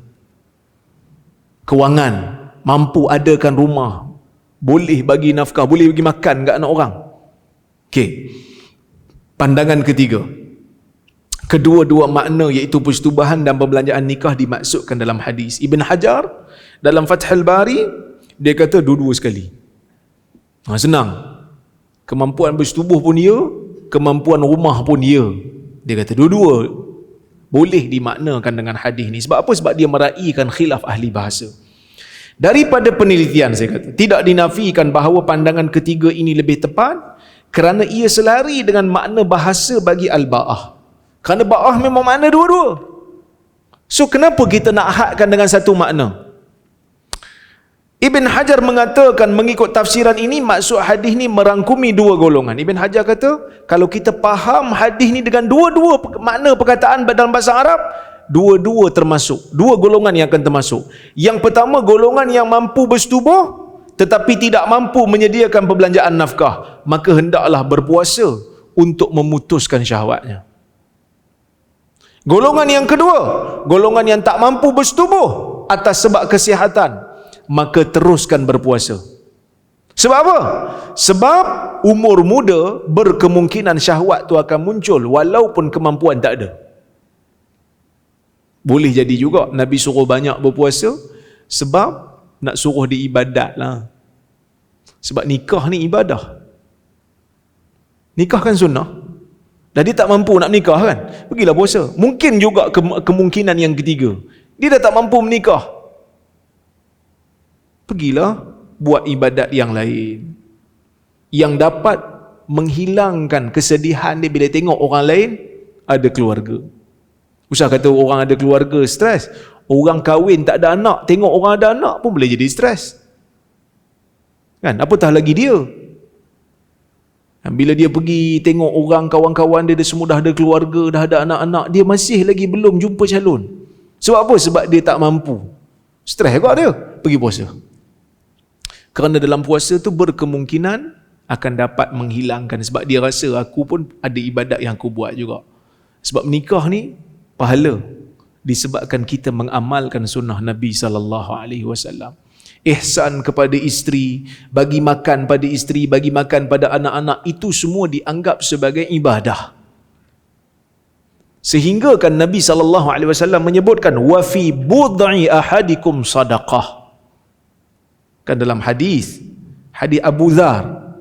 kewangan, mampu adakan rumah, boleh bagi nafkah, boleh bagi makan kat anak orang. Okey. Pandangan ketiga, kedua-dua makna iaitu persetubuhan dan perbelanjaan nikah dimaksudkan dalam hadis. Ibn Hajar dalam Fathul Bari, dia kata dua-dua sekali. Senang. Kemampuan bersetubuh pun dia, kemampuan rumah pun dia. Dia kata dua-dua boleh dimaknakan dengan hadis ni. Sebab apa? Sebab dia meraihkan khilaf ahli bahasa. Daripada penelitian, saya kata, tidak dinafikan bahawa pandangan ketiga ini lebih tepat kerana ia selari dengan makna bahasa bagi al-ba'ah. Kerana ba'ah memang makna dua-dua. So kenapa kita nak hadkan dengan satu makna? Ibn Hajar mengatakan mengikut tafsiran ini, maksud hadis ni merangkumi dua golongan. Ibn Hajar kata kalau kita faham hadis ni dengan dua-dua makna perkataan dalam bahasa Arab, dua-dua termasuk, dua golongan yang akan termasuk. Yang pertama, golongan yang mampu bersetubuh tetapi tidak mampu menyediakan perbelanjaan nafkah, maka hendaklah berpuasa untuk memutuskan syahwatnya. Golongan yang kedua, golongan yang tak mampu bersetubuh atas sebab kesihatan, maka teruskan berpuasa. Sebab apa? Sebab umur muda berkemungkinan syahwat tu akan muncul walaupun kemampuan tak ada. Boleh jadi juga Nabi suruh banyak berpuasa sebab nak suruh dia ibadat lah. Sebab nikah ni ibadah. Nikah kan sunnah. Dan dia tak mampu nak nikah kan, pergilah puasa. Mungkin juga kemungkinan yang ketiga, dia dah tak mampu menikah, pergilah buat ibadat yang lain yang dapat menghilangkan kesedihan dia bila tengok orang lain ada keluarga. Usah kata orang ada keluarga stres, orang kahwin tak ada anak, tengok orang ada anak pun boleh jadi stres kan, apatah lagi dia. Bila dia pergi tengok orang kawan-kawan dia semua dah ada keluarga, dah ada anak-anak, dia masih lagi belum jumpa calon. Sebab apa? Sebab dia tak mampu. Stres juga dia, pergi puasa. Kerana dalam puasa tu berkemungkinan akan dapat menghilangkan, sebab dia rasa aku pun ada ibadat yang aku buat juga. Sebab menikah ni pahala disebabkan kita mengamalkan sunnah Nabi SAW. Ihsan kepada isteri, bagi makan pada isteri, bagi makan pada anak-anak, itu semua dianggap sebagai ibadah. Sehingga kan Nabi SAW menyebutkan wa fi bud'i ahadikum sadaqah. Kan dalam hadis Abu Dhar,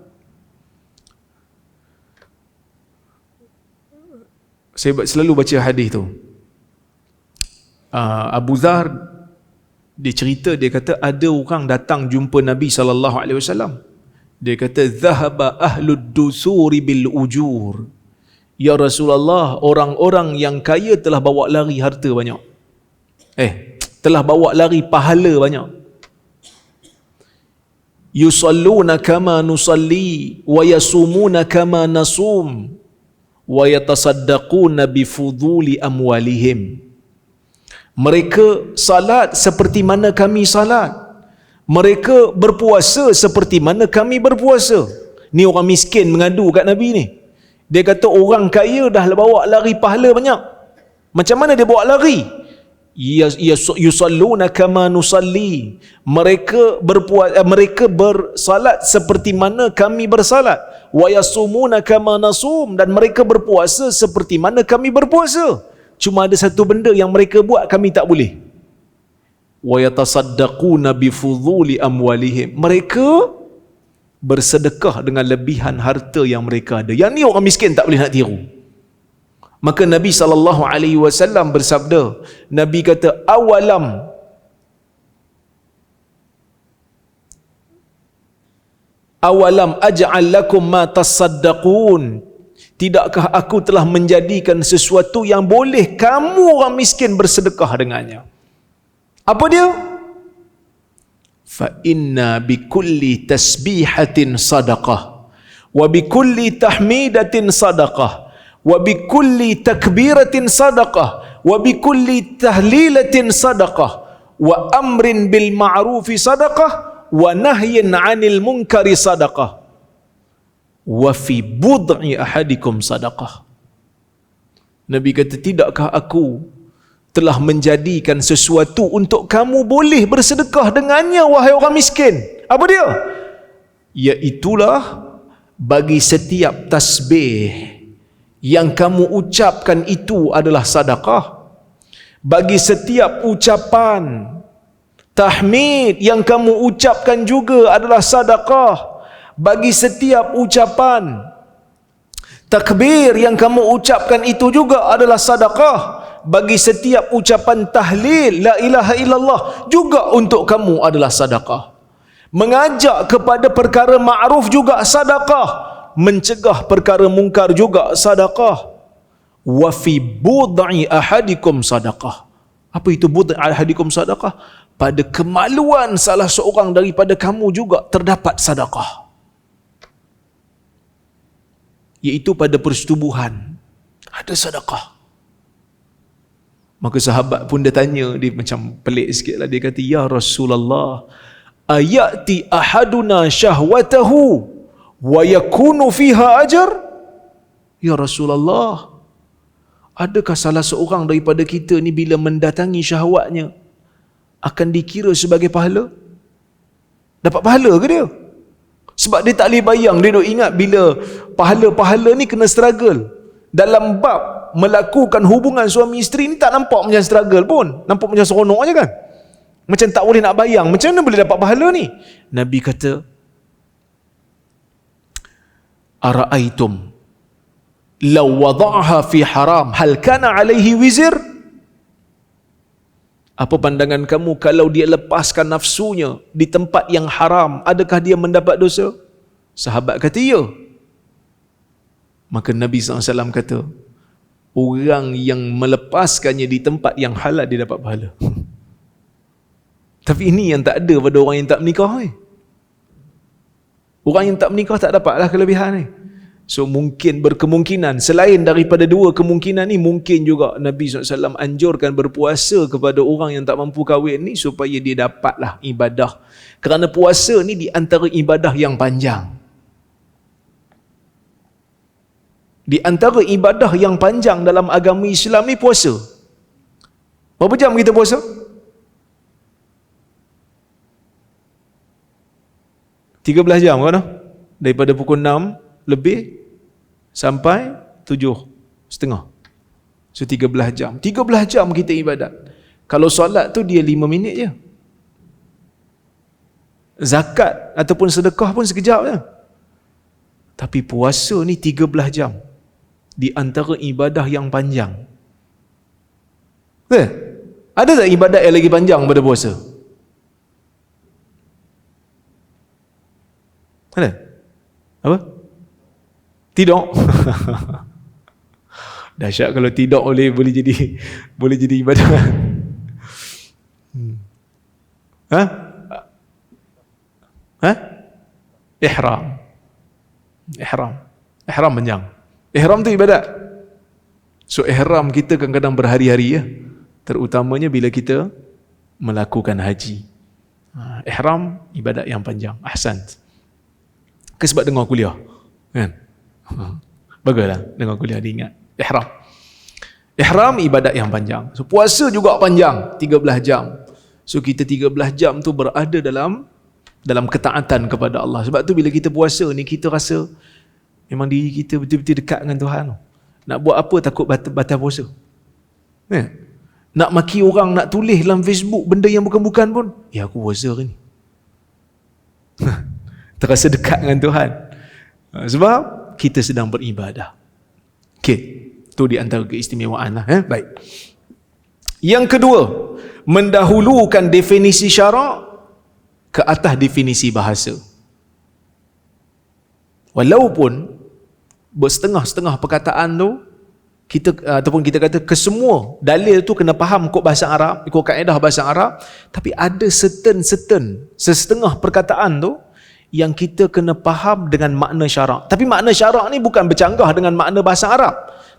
saya selalu baca hadis tu. Abu Dhar dia cerita, dia kata ada orang datang jumpa Nabi SAW. Dia kata zahaba ahlud dusuri bil ujur. Ya Rasulullah, orang-orang yang kaya telah bawa lari harta banyak. Telah bawa lari pahala banyak. Yusalluna kama nusalli wa yasumuna kama nasum wa yatasaddaquna bifuduli amwalihim. Mereka salat seperti mana kami salat, mereka berpuasa seperti mana kami berpuasa. Ni orang miskin mengadu kat Nabi ni. Dia kata orang kaya dah bawa lari pahala banyak. Macam mana dia bawa lari? Yusalluna kama nusalli. Mereka bersalat seperti mana kami bersalat. Wa yasumuna kama nasum, dan mereka berpuasa seperti mana kami berpuasa. Cuma ada satu benda yang mereka buat kami tak boleh. Wa yatasaddaquna bifuduli amwalihim. Mereka bersedekah dengan lebihan harta yang mereka ada. Yang ni orang miskin tak boleh nak tiru. Maka Nabi SAW bersabda, Nabi kata awalam aj'al lakum ma tasaddaqun. Tidakkah aku telah menjadikan sesuatu yang boleh kamu orang miskin bersedekah dengannya? Apa dia? Fa inna bikulli tasbihatin sadaqah wa bikulli tahmidatin sadaqah wa bikulli takbiratin sadaqah wa bikulli tahlilatin sadaqah wa amrin bil ma'rufi sadaqah wa nahyin 'anil munkari sadaqah wa fi bud'i ahadikum sadaqah. Nabi kata, tidakkah aku telah menjadikan sesuatu untuk kamu boleh bersedekah dengannya, wahai orang miskin? Apa dia? Iaitulah bagi setiap tasbih yang kamu ucapkan itu adalah sedekah. Bagi setiap ucapan tahmid yang kamu ucapkan juga adalah sedekah. Bagi setiap ucapan takbir yang kamu ucapkan itu juga adalah sedekah. Bagi setiap ucapan tahlil la ilaha illallah juga untuk kamu adalah sedekah. Mengajak kepada perkara ma'ruf juga sedekah. Mencegah perkara mungkar juga sedekah. Wa fi bud'i ahadikum sedekah. Apa itu bud'i ahadikum sedekah? Pada kemaluan salah seorang daripada kamu juga terdapat sedekah. Iaitu pada persetubuhan ada sedekah. Maka sahabat pun dia tanya, dia macam pelik sikit lah. Dia kata, ya Rasulullah, ayati ahaduna syahwatahu wa yakunu fiha ajar? Ya Rasulullah, adakah salah seorang daripada kita ni bila mendatangi syahwatnya akan dikira sebagai pahala? Dapat pahala ke dia? Sebab dia tak boleh bayang, dia duk ingat bila pahala-pahala ni kena struggle. Dalam bab melakukan hubungan suami isteri ni tak nampak macam struggle pun, nampak macam seronok je kan. Macam tak boleh nak bayang, macam mana boleh dapat pahala ni? Nabi kata, ara'aitum law wada'aha fi haram hal kana alaihi wizir? Apa pandangan kamu kalau dia lepaskan nafsunya di tempat yang haram, adakah dia mendapat dosa? Sahabat kata ya. Maka Nabi SAW kata, orang yang melepaskannya di tempat yang halal dia dapat pahala. Tapi ini yang tak ada pada orang yang tak menikah ni. Orang yang tak menikah tak dapatlah kelebihan ni. So mungkin berkemungkinan, selain daripada dua kemungkinan ni, mungkin juga Nabi SAW anjurkan berpuasa kepada orang yang tak mampu kahwin ni supaya dia dapatlah ibadah. Kerana puasa ni di antara ibadah yang panjang. Di antara ibadah yang panjang dalam agama Islam ni puasa. Berapa jam kita puasa? 13 jam kan? Daripada pukul 6 lebih sampai 7:30. So 13 jam. 13 jam kita ibadat. Kalau solat tu dia 5 minit je. Zakat ataupun sedekah pun sekejap je. Tapi puasa ni 13 jam. Di antara ibadah yang panjang. Ada tak ibadat yang lagi panjang pada puasa? Ada? Apa? Tidak. Dahsyat kalau tidak boleh jadi ibadah. Ha? Ha? Ihram panjang. Ihram tu ibadat. So ihram kita kadang-kadang berhari-hari ya. Terutamanya bila kita melakukan haji. Ihram ibadat yang panjang. Ahsan. Sebab dengar kuliah kan? Baguslah dengar kuliah diingat. Ihram ibadat yang panjang. So puasa juga panjang, 13 jam. So kita 13 jam tu berada dalam ketaatan kepada Allah. Sebab tu bila kita puasa ni kita rasa memang diri kita betul-betul dekat dengan Tuhan. Nak buat apa takut batal puasa. Nak maki orang, nak tulis dalam Facebook benda yang bukan-bukan pun, ya aku puasa hari ni. Terasa dekat dengan Tuhan. Sebab kita sedang beribadah. Okey, tu di antara keistimewaan lah. Baik. Yang kedua, mendahulukan definisi syarak ke atas definisi bahasa. Walaupun bersetengah-setengah perkataan tu kita ataupun kita kata kesemua dalil tu kena faham ikut bahasa Arab, ikut kaedah bahasa Arab, tapi ada setengah perkataan tu yang kita kena faham dengan makna syarak. Tapi makna syarak ni bukan bercanggah dengan makna bahasa Arab,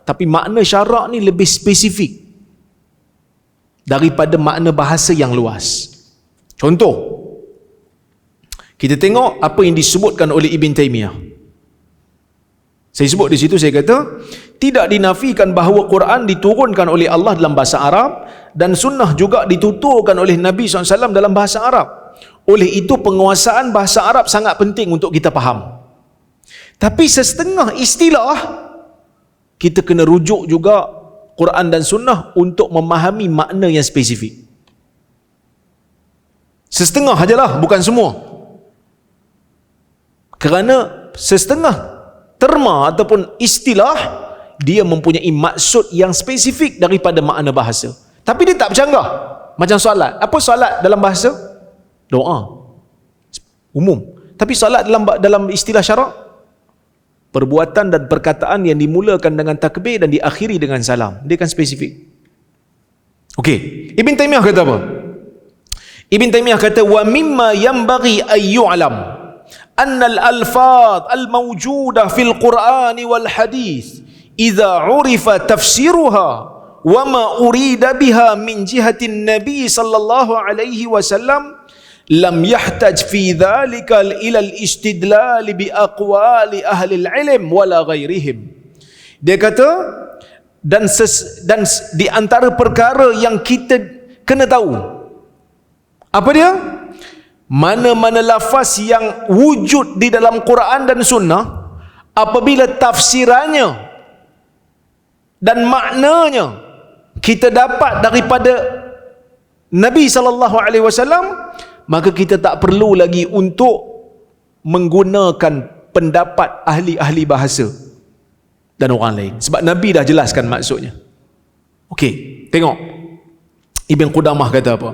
tapi makna syarak ni lebih spesifik daripada makna bahasa yang luas. Contoh, kita tengok apa yang disebutkan oleh Ibn Taymiyah. Saya sebut di situ, saya kata tidak dinafikan bahawa Quran diturunkan oleh Allah dalam bahasa Arab dan sunnah juga dituturkan oleh Nabi SAW dalam bahasa Arab. Oleh itu penguasaan bahasa Arab sangat penting untuk kita faham. Tapi sesetengah istilah kita kena rujuk juga Quran dan sunnah untuk memahami makna yang spesifik. Sesetengah ajalah, bukan semua. Kerana sesetengah terma ataupun istilah dia mempunyai maksud yang spesifik daripada makna bahasa. Tapi dia tak bercanggah. Macam solat. Apa solat dalam bahasa? Doa. Umum. Tapi solat dalam istilah syarak, perbuatan dan perkataan yang dimulakan dengan takbir dan diakhiri dengan salam. Dia kan spesifik. Okey. Ibn Taymiyah kata apa? Ibn Taymiyah kata wa mimma yanbaghi ay yu'lam anna al-alfaz al-mawjudah fil Qur'an wal hadith idza 'urifa tafsiruha wa ma urida biha min jihati an-nabi sallallahu alaihi wasallam lam yahtaj fi dhalika ila al-istidlal bi aqwali ahli al-ilm wala ghairihim. Dia kata dan di antara perkara yang kita kena tahu, apa dia? mana-mana lafaz yang wujud di dalam Quran dan Sunnah, apabila tafsirannya dan maknanya kita dapat daripada Nabi SAW, maka kita tak perlu lagi untuk menggunakan pendapat ahli-ahli bahasa dan orang lain, sebab Nabi dah jelaskan maksudnya. Okey, tengok Ibn Qudamah kata apa.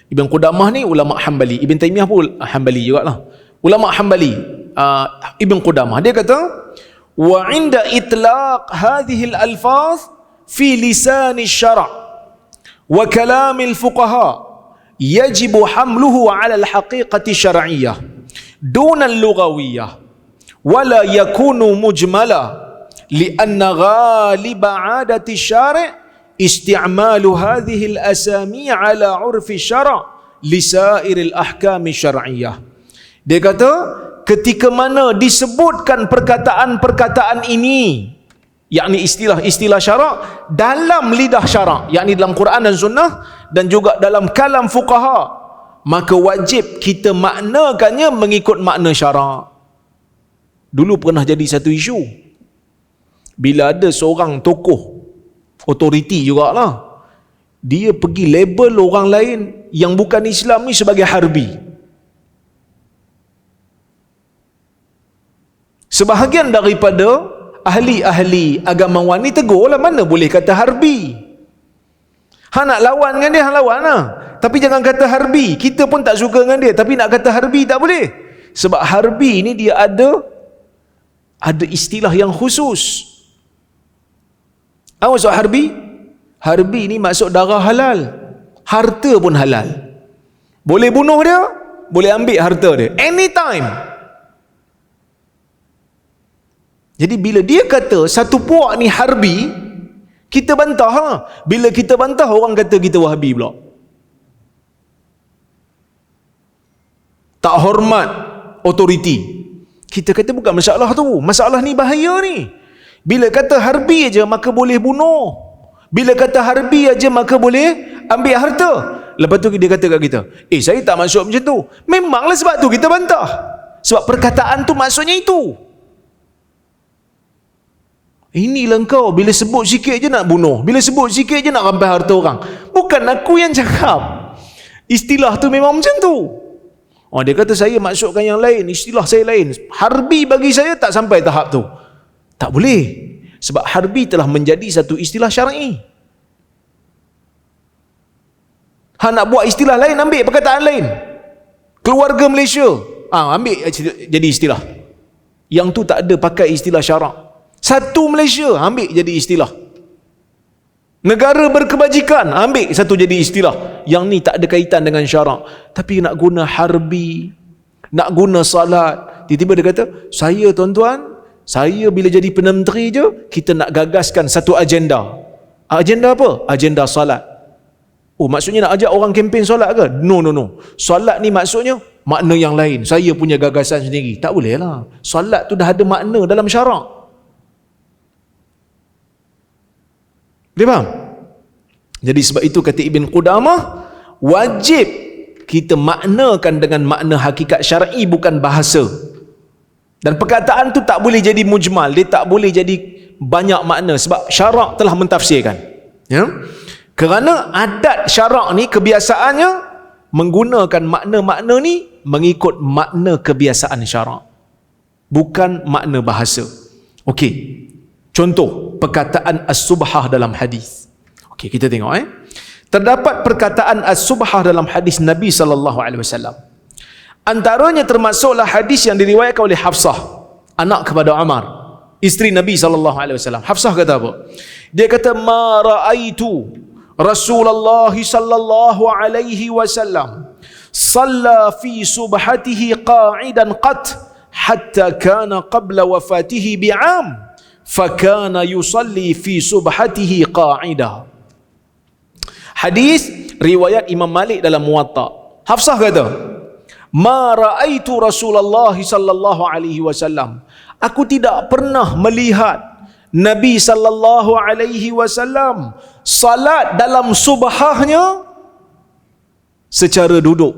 Ibn Qudamah ni ulama Hanbali, Ibn Taymiyah pun Hanbali jugalah, ulama Hanbali. Ibn Qudamah dia kata, wa inda itlaq hadhihi al-alfaz fi lisan asy-syara' wa kalam al-fuqaha yajibu hamluhu 'ala al-haqiqati syar'iyyah dun al-lughawiyyah wa la yakunu mujmala li'anna ghaliba 'adati asy-syari' isti'malu hadhihi al-asami' 'ala 'urfi asy-syara' li sa'iril ahkam syar'iyyah. Dia kata ketika mana disebutkan perkataan-perkataan ini, yakni istilah-istilah syarak dalam lidah syarak, yakni dalam Quran dan Sunnah dan juga dalam kalam fuqaha, maka wajib kita maknakannya mengikut makna syarak. Dulu pernah jadi satu isu, bila ada seorang tokoh otoriti jugalah, dia pergi label orang lain yang bukan Islam ni sebagai harbi. Sebahagian daripada ahli-ahli agamawan ni tegurlah, mana boleh kata harbi. Hang nak lawan dengan dia, hang lawan lah. Tapi jangan kata harbi. Kita pun tak suka dengan dia, tapi nak kata harbi tak boleh. Sebab harbi ni dia ada istilah yang khusus. Apa maksud harbi? Harbi ni maksud darah halal, harta pun halal. Boleh bunuh dia, boleh ambil harta dia anytime. Jadi bila dia kata satu puak ni harbi, kita bantah lah. Bila kita bantah, orang kata kita Wahabi pula. Tak hormat otoriti. Kita kata bukan masalah tu. Masalah ni bahaya ni. Bila kata harbi aja maka boleh bunuh. Bila kata harbi aja maka boleh ambil harta. Lepas tu dia kata kat kita, saya tak maksud macam tu. Memanglah sebab tu kita bantah. Sebab perkataan tu maksudnya itu. Inilah kau, bila sebut sikit je nak bunuh, bila sebut sikit je nak rampai harta orang. Bukan aku yang cakap. Istilah tu memang macam tu. Dia kata saya maksudkan yang lain, istilah saya lain. Harbi bagi saya tak sampai tahap tu. Tak boleh. Sebab harbi telah menjadi satu istilah syar'i. Nak buat istilah lain, ambil perkataan lain. Keluarga Malaysia, ambil jadi istilah. Yang tu tak ada pakai istilah syarak. Satu Malaysia, ambil jadi istilah. Negara berkebajikan, ambil satu jadi istilah. Yang ni tak ada kaitan dengan syarak. Tapi nak guna harbi, nak guna salat. Tiba-tiba dia kata, saya tuan-tuan, saya bila jadi Perdana Menteri je, kita nak gagaskan satu agenda. Agenda apa? Agenda salat. Maksudnya nak ajak orang kempen solat ke? No. Solat ni maksudnya makna yang lain. Saya punya gagasan sendiri. Tak boleh lah. Solat tu dah ada makna dalam syarak. Boleh faham? Jadi sebab itu kata Ibn Qudamah, wajib kita maknakan dengan makna hakikat syar'i, bukan bahasa. Dan perkataan tu tak boleh jadi mujmal. Dia tak boleh jadi banyak makna. Sebab syarak telah mentafsirkan. Ya? Kerana adat syarak ni kebiasaannya menggunakan makna-makna ni mengikut makna kebiasaan syarak, bukan makna bahasa. Okey. Contoh perkataan as-subhah dalam hadis. Okey, kita tengok Terdapat perkataan as-subhah dalam hadis Nabi sallallahu alaihi wasallam. Antaranya termasuklah hadis yang diriwayatkan oleh Hafsah, anak kepada Umar, isteri Nabi sallallahu alaihi wasallam. Hafsah kata apa? Dia kata, ma raaitu Rasulullah sallallahu alaihi wasallam salla fi subhatihi qa'idan qat hatta kana qabla wafatihi bi'am fakana yusalli fi subhatihi qa'ida. Hadis riwayat Imam Malik dalam Muwatta. Hafsah kata, ma raaitu Rasulullah sallallahu alaihi wasallam, aku tidak pernah melihat Nabi sallallahu alaihi wasallam salat dalam subhahnya secara duduk.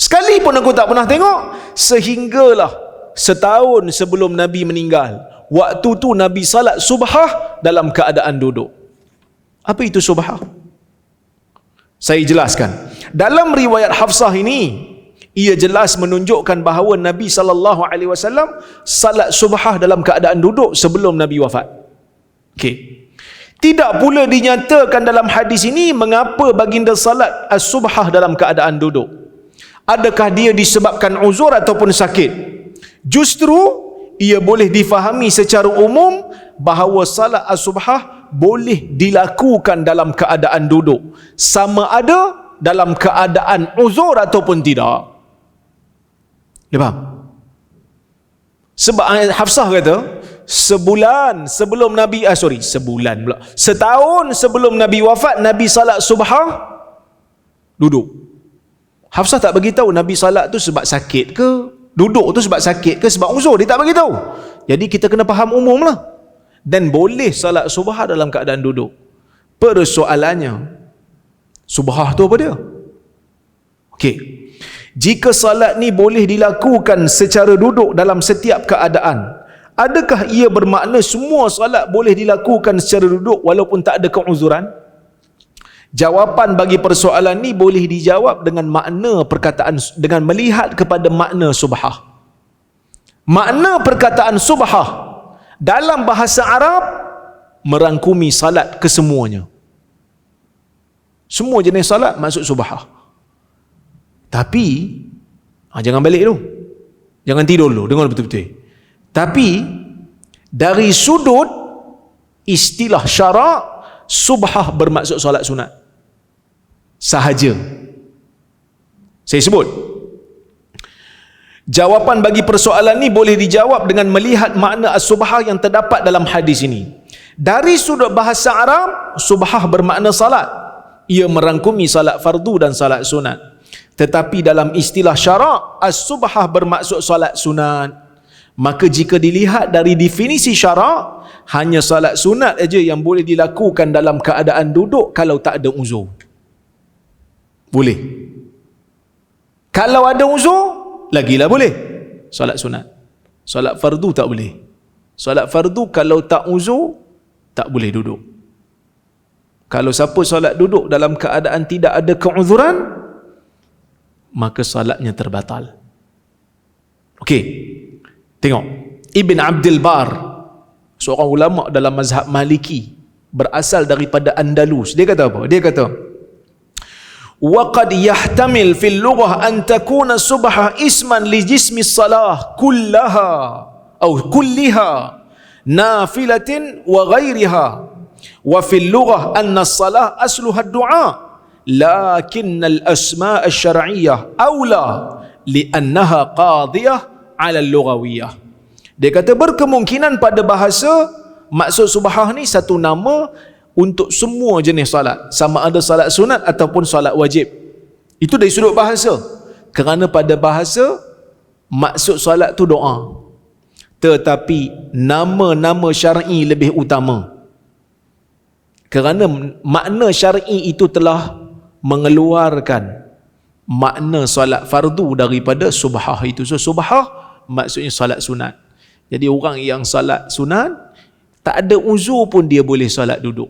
Sekali pun aku tak pernah tengok. Sehinggalah setahun sebelum Nabi meninggal, waktu tu Nabi salat subhah dalam keadaan duduk. Apa itu subhah? Saya jelaskan. Dalam riwayat Hafsah ini, ia jelas menunjukkan bahawa Nabi SAW salat subhah dalam keadaan duduk sebelum Nabi wafat. Okey. Tidak pula dinyatakan dalam hadis ini mengapa baginda salat as-subhah dalam keadaan duduk. Adakah dia disebabkan uzur ataupun sakit? Justru ia boleh difahami secara umum bahawa salat as-subhah boleh dilakukan dalam keadaan duduk, sama ada dalam keadaan uzur ataupun tidak. Dia faham? Sebab Hafsah kata, setahun sebelum Nabi wafat, Nabi salat subhah duduk. Hafsah tak bagi tahu Nabi salat tu sebab sakit ke, duduk tu sebab sakit ke, sebab uzur, dia tak bagi tahu. Jadi kita kena faham umum lah. Dan boleh salat subhah dalam keadaan duduk. Persoalannya, subhah tu apa dia? Okey. Jika salat ni boleh dilakukan secara duduk dalam setiap keadaan, adakah ia bermakna semua salat boleh dilakukan secara duduk walaupun tak ada keuzuran? Jawapan bagi persoalan ni boleh dijawab dengan makna perkataan, dengan melihat kepada makna subhah. Makna perkataan subhah dalam bahasa Arab merangkumi salat kesemuanya. Semua jenis salat masuk subhah. Tapi jangan balik dulu. Jangan tidur dulu, dengar betul-betul. Tapi dari sudut istilah syarak, subhah bermaksud salat sunat sahaja. Saya sebut, jawapan bagi persoalan ni boleh dijawab dengan melihat makna as-subhah yang terdapat dalam hadis ini. Dari sudut bahasa Arab, subhah bermakna salat. Ia merangkumi salat fardu dan salat sunat. Tetapi dalam istilah syarak, as-subhah bermaksud salat sunat. Maka jika dilihat dari definisi syarak, hanya salat sunat aja yang boleh dilakukan dalam keadaan duduk kalau tak ada uzur. Boleh. Kalau ada uzur, lagilah boleh. Salat sunat. Salat fardu tak boleh. Salat fardu kalau tak uzur, tak boleh duduk. Kalau siapa salat duduk dalam keadaan tidak ada keuzuran, maka salatnya terbatal. Okey. Tengok. Ibn Abdul Bar, seorang ulama dalam mazhab Maliki, berasal daripada Andalus. Dia kata apa? Dia kata, وَقَدْ يَحْتَمِلْ فِي اللُّغَةِ أَنْ تَكُونَ الصُّبْحَ إِسْمًا لِجِسْمِ الصَّلَاةِ كُلَّهَا أو كُلِّهَا نَافِلَةٍ وَغَيْرِهَا وَفِي اللُّغَةِ أَنَّ الصَّلَاةَ أَصْلُهَا الدُّعَاء لَكِنَّ الْأَسْمَاءَ الشَّرْعِيَّةَ أَوْلَى لِأَنَّهَا قَاضِيَةٌ عَلَى اللُّغَوِيَّةِ. Dia kata berkemungkinan pada bahasa maksud subhah ni satu nama untuk semua jenis salat, sama ada salat sunat ataupun salat wajib. Itu dari sudut bahasa. Kerana pada bahasa maksud salat tu doa. Tetapi nama-nama syar'i lebih utama. Kerana makna syar'i itu telah mengeluarkan makna salat fardu daripada subhah itu. So subhah maksudnya salat sunat. Jadi orang yang salat sunat tak ada uzur pun dia boleh salat duduk.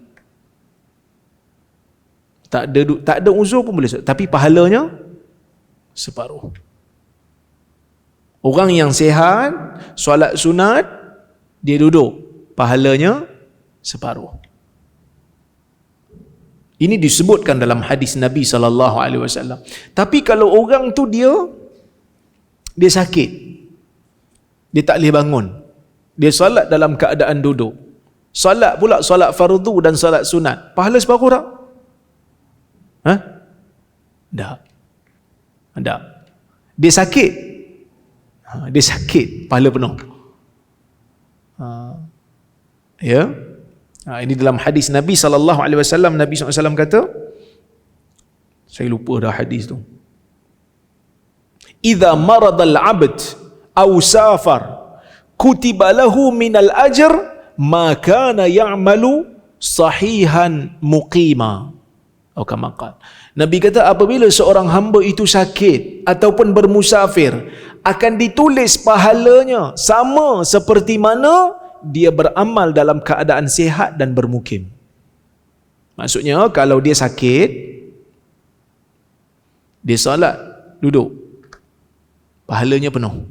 Tak ada uzur pun boleh salat, tapi pahalanya separuh. Orang yang sihat solat sunat dia duduk, pahalanya separuh. Ini disebutkan dalam hadis Nabi SAW. Tapi kalau orang tu dia sakit, dia tak boleh bangun, dia solat dalam keadaan duduk, solat pula solat fardu dan solat sunat, pahala separuh tak? Tak. Dia sakit. Dia sakit, pahala penuh. Ya. Ini dalam hadis Nabi SAW. Nabi SAW kata, saya lupa dah hadis tu. Idza maradal 'abd aw safar kutiba lahu minal ajr ma kana ya'malu sahihan muqima. Atau kama qala. Nabi kata apabila seorang hamba itu sakit ataupun bermusafir, akan ditulis pahalanya sama seperti mana dia beramal dalam keadaan sihat dan bermukim. Maksudnya kalau dia sakit, dia solat duduk, pahalanya penuh.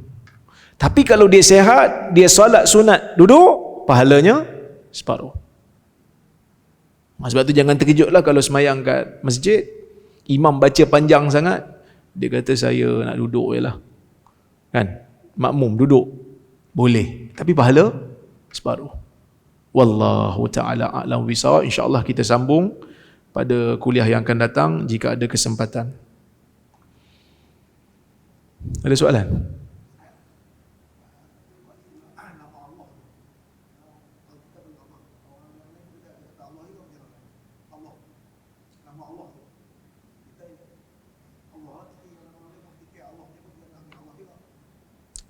Tapi kalau dia sihat, dia solat sunat duduk, pahalanya separuh. Sebab tu jangan terkejutlah kalau semayang kat masjid, imam baca panjang sangat, dia kata saya nak duduk je lah. Kan? Makmum duduk. Boleh. Tapi pahala separuh. Wallahu ta'ala a'lam bishawab. InsyaAllah kita sambung pada kuliah yang akan datang jika ada kesempatan. Ada soalan?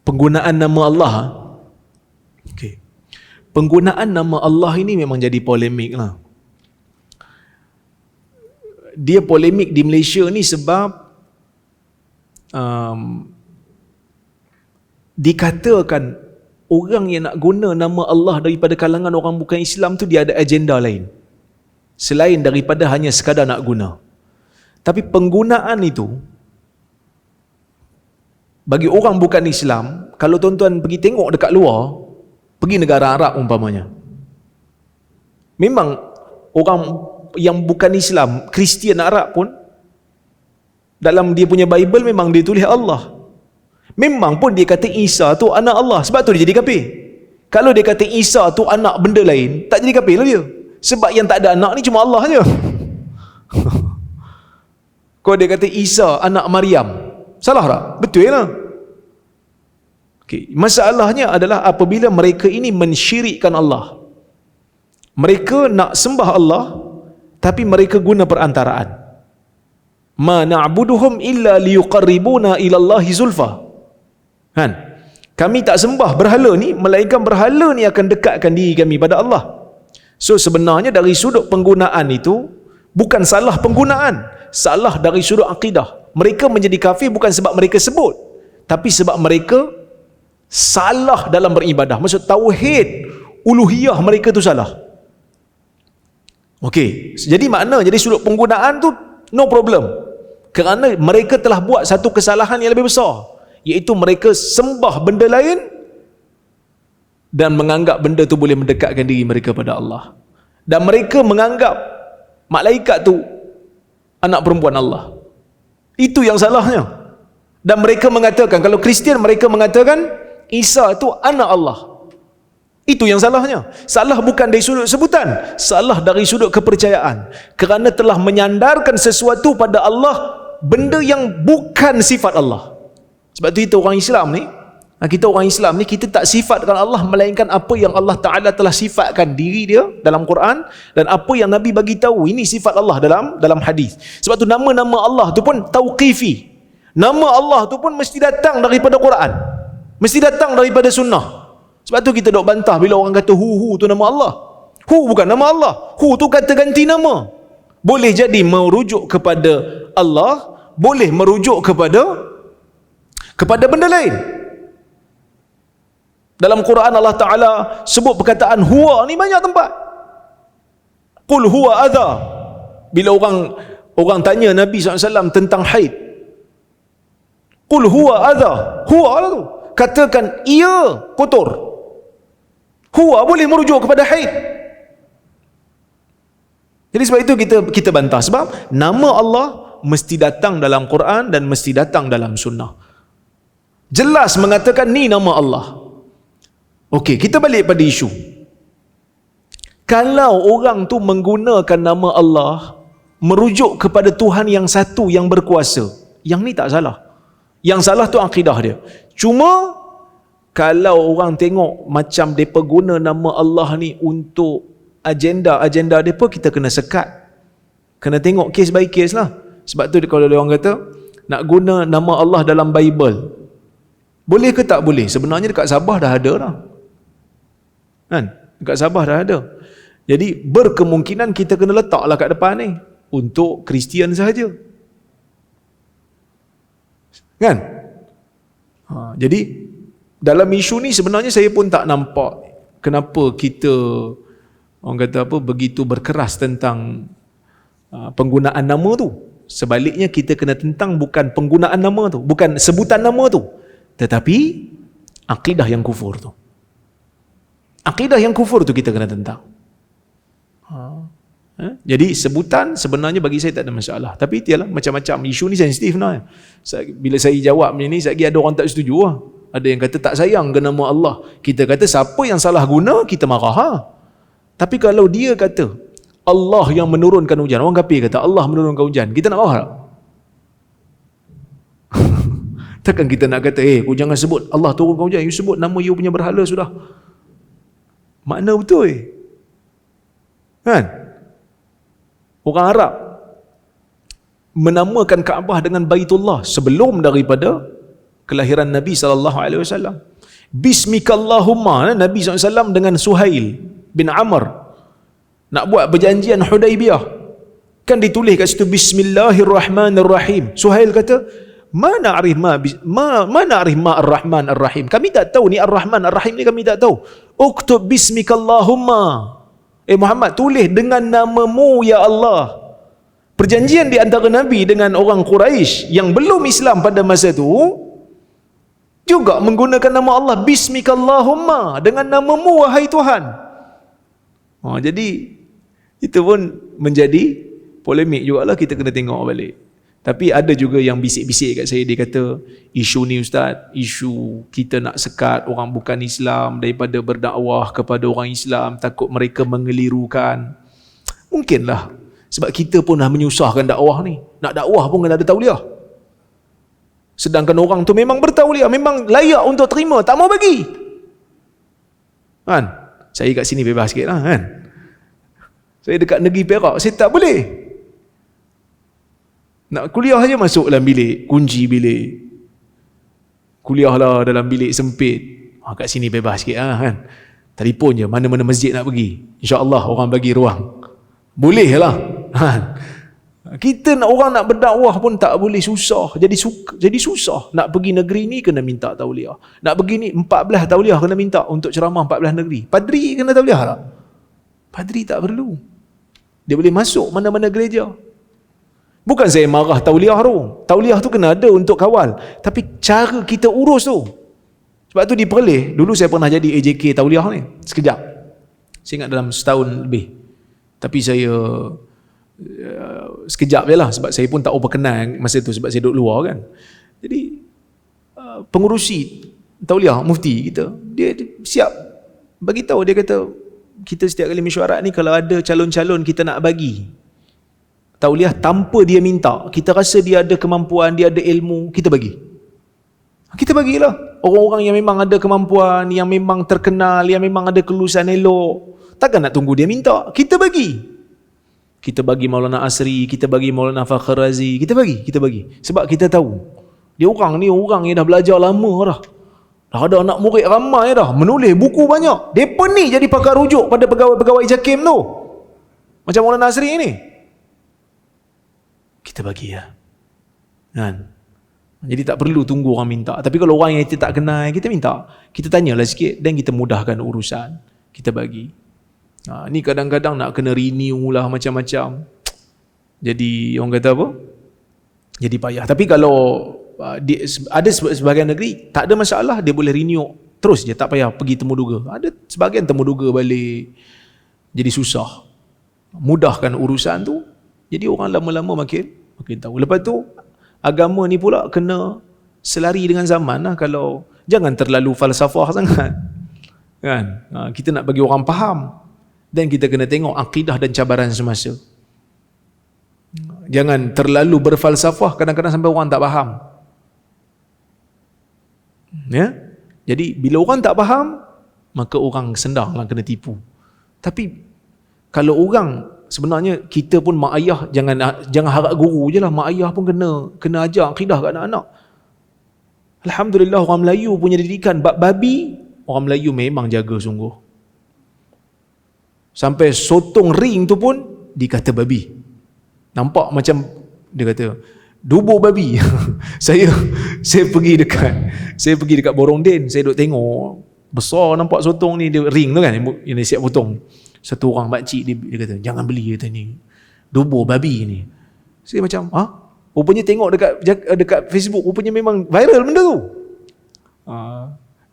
Penggunaan nama Allah. Okay. Penggunaan nama Allah ini memang jadi polemik lah. Dia polemik di Malaysia ni sebab dikatakan orang yang nak guna nama Allah daripada kalangan orang bukan Islam tu dia ada agenda lain. Selain daripada hanya sekadar nak guna. Tapi penggunaan itu bagi orang bukan Islam, kalau tuan-tuan pergi tengok dekat luar, pergi negara Arab umpamanya, memang orang yang bukan Islam, Kristian Arab pun, dalam dia punya Bible memang dia tulis Allah. Memang pun dia kata Isa tu anak Allah, sebab tu dia jadi kafir. Kalau dia kata Isa tu anak benda lain, tak jadi kafir lah dia. Sebab yang tak ada anak ni cuma Allah je. Kalau dia kata Isa anak Maryam, salah tak? Betul lah. Okay. Masalahnya adalah apabila mereka ini mensyirikkan Allah. Mereka nak sembah Allah, tapi mereka guna perantaraan. Ma na'buduhum illa liyuqarribuna ilallahi zulfa. Kan? Kami tak sembah berhala ni, melainkan berhala ni akan dekatkan diri kami pada Allah. So sebenarnya dari sudut penggunaan itu, bukan salah penggunaan, salah dari sudut akidah. Mereka menjadi kafir bukan sebab mereka sebut, tapi sebab mereka salah dalam beribadah. Maksud tauhid uluhiyah mereka tu salah. Okey, jadi makna jadi sudut penggunaan tu no problem. Kerana mereka telah buat satu kesalahan yang lebih besar, iaitu mereka sembah benda lain dan menganggap benda tu boleh mendekatkan diri mereka pada Allah. Dan mereka menganggap malaikat tu anak perempuan Allah. Itu yang salahnya. Dan mereka mengatakan, kalau Kristian mereka mengatakan Isa itu anak Allah. Itu yang salahnya. Salah bukan dari sudut sebutan, salah dari sudut kepercayaan. Kerana telah menyandarkan sesuatu pada Allah, benda yang bukan sifat Allah. Sebab tu kita orang Islam ni, kita tak sifatkan Allah melainkan apa yang Allah Ta'ala telah sifatkan diri dia dalam Quran, dan apa yang Nabi bagi tahu ini sifat Allah dalam hadis. Sebab tu nama-nama Allah tu pun tauqifi. Nama Allah tu pun mesti datang daripada Quran, mesti datang daripada sunnah. Sebab tu kita dok bantah bila orang kata hu tu nama Allah. Hu bukan nama Allah. Hu tu kata ganti nama. Boleh jadi merujuk kepada Allah, boleh merujuk kepada benda lain. Dalam Quran Allah Ta'ala sebut perkataan huwa ni banyak tempat. Qul huwa adha. Bila orang tanya Nabi SAW tentang haid, Qul huwa adha. Huwa lah tu, katakan ia kotor. Huwa boleh merujuk kepada haid. Jadi sebab itu kita bantah, sebab nama Allah mesti datang dalam Quran dan mesti datang dalam sunnah. Jelas mengatakan ni nama Allah. Okey, kita balik pada isu. Kalau orang tu menggunakan nama Allah merujuk kepada Tuhan yang satu yang berkuasa, yang ni tak salah. Yang salah tu akidah dia. Cuma kalau orang tengok macam mereka guna nama Allah ni untuk agenda mereka, kita kena sekat. Kena tengok case by case lah. Sebab tu kalau orang kata nak guna nama Allah dalam Bible, boleh ke tak boleh? Sebenarnya dekat Sabah dah ada lah. Kan? Dekat Sabah dah ada. Jadi berkemungkinan kita kena letaklah kat depan ni. untuk Kristian sahaja. Kan? Jadi dalam isu ni sebenarnya saya pun tak nampak kenapa kita orang kata apa begitu berkeras tentang penggunaan nama tu. Sebaliknya kita kena tentang bukan penggunaan nama tu, bukan sebutan nama tu, tetapi akidah yang kufur tu. Akidah yang kufur tu kita kena tentang. Jadi sebutan sebenarnya bagi saya tak ada masalah. Tapi itulah macam-macam isu ni sensitif sebenarnya. Bila saya jawab ni lagi ada orang tak setuju lah. Ada yang kata tak sayang ke nama Allah. Kita kata siapa yang salah guna kita marah. Tapi kalau dia kata Allah yang menurunkan hujan, orang kafir kata Allah menurunkan hujan, kita nak marah tak? Takkan kita nak kata kau jangan sebut Allah turunkan hujan, you sebut nama you punya berhala sudah. Makna betul kan? Orang Arab menamakan Kaabah dengan Baitullah sebelum daripada kelahiran Nabi SAW. Bismikallahumma, Nabi SAW dengan Suhail bin Amr nak buat perjanjian Hudaibiyah, kan ditulis kat situ Bismillahirrahmanirrahim. Suhail kata mana arif ma ar-Rahman ar-Rahim, kami tak tahu ni ar-Rahman ar-Rahim ni, kami tak tahu. Uktub bismikallahumma, Muhammad tulis dengan namamu ya Allah. Perjanjian di antara Nabi dengan orang Quraisy yang belum Islam pada masa tu juga menggunakan nama Allah, bismikallahumma, dengan namamu wahai Tuhan. Jadi itu pun menjadi polemik jugalah, kita kena tengok balik. Tapi ada juga yang bisik-bisik kat saya, dia kata isu ni Ustaz, isu kita nak sekat orang bukan Islam daripada berdakwah kepada orang Islam, takut mereka mengelirukan. Mungkinlah sebab kita pun dah menyusahkan dakwah ni. Nak dakwah pun kena ada tauliah. Sedangkan orang tu memang bertauliah, memang layak untuk terima, tak mau bagi. Kan? Saya kat sini bebas sikit lah kan. Saya dekat negeri Perak, saya tak boleh. Nak kuliah aja masuk dalam bilik, kunci bilik. Kuliahlah dalam bilik sempit. Kat sini bebas sikit lah kan. Telefon je, mana-mana masjid nak pergi. InsyaAllah orang bagi ruang. Boleh lah. Kita orang nak berdakwah pun tak boleh, susah. Jadi susah. Nak pergi negeri ni kena minta tauliah. Nak pergi ni 14 tauliah kena minta untuk ceramah 14 negeri. Padri kena tauliah tak? Padri tak perlu. Dia boleh masuk mana-mana gereja. Bukan saya marah tauliah tu. Tauliah tu kena ada untuk kawal. Tapi cara kita urus tu. Sebab tu di Perlis, dulu saya pernah jadi AJK tauliah ni. Sekejap. Saya ingat dalam setahun lebih. Tapi saya sekejap je lah. Sebab saya pun tak berkenan masa tu. Sebab saya duduk luar kan. Jadi pengurusi tauliah, mufti kita, dia siap bagi tahu. Dia kata kita setiap kali mesyuarat ni, kalau ada calon-calon kita nak bagi tauliah tanpa dia minta, kita rasa dia ada kemampuan, dia ada ilmu, kita bagi. Kita bagilah. Orang-orang yang memang ada kemampuan, yang memang terkenal, yang memang ada kelulusan elok, takkan nak tunggu dia minta, kita bagi. Kita bagi Maulana Asri, kita bagi Maulana Fakhr Razi, kita bagi. Sebab kita tahu dia orang ni orang yang dah belajar lama dah. Dah ada anak murid ramai dah, menulis buku banyak. Depa ni jadi pakar rujuk pada pegawai-pegawai JAKIM tu. Macam Maulana Asri ni. Kita bagi ya. Kan? Jadi tak perlu tunggu orang minta. Tapi kalau orang yang kita tak kenal, kita minta. Kita tanyalah sikit dan kita mudahkan urusan. Kita bagi. Ni kadang-kadang nak kena renew lah macam-macam. Jadi orang kata apa? Jadi payah. Tapi kalau ada sebahagian negeri tak ada masalah, dia boleh renew terus je, tak payah pergi temuduga. Ada sebahagian temuduga balik. Jadi susah. Mudahkan urusan tu. Jadi orang lama-lama makin tahu. Lepas tu agama ni pula kena selari dengan zaman lah. Kalau jangan terlalu falsafah sangat. Kan? Kita nak bagi orang faham. Dan kita kena tengok akidah dan cabaran semasa. Jangan terlalu berfalsafah, kadang-kadang sampai orang tak faham. Ya? Jadi bila orang tak faham, maka orang sendanglah kena tipu. Tapi kalau orang, sebenarnya kita pun mak ayah jangan harap guru je lah. Mak ayah pun kena ajar akidah kat anak-anak. Alhamdulillah orang Melayu punya didikan bab babi, orang Melayu memang jaga sungguh. Sampai sotong ring tu pun dikata babi. Nampak macam, dia kata, dubur babi. saya pergi dekat Borongden, saya duduk tengok, besar nampak sotong ni, dia ring tu kan, yang dia siap potong. Satu orang makcik dia kata, jangan beli, kata ni, dubur babi ni. Saya macam, rupanya tengok dekat Facebook, rupanya memang viral benda tu.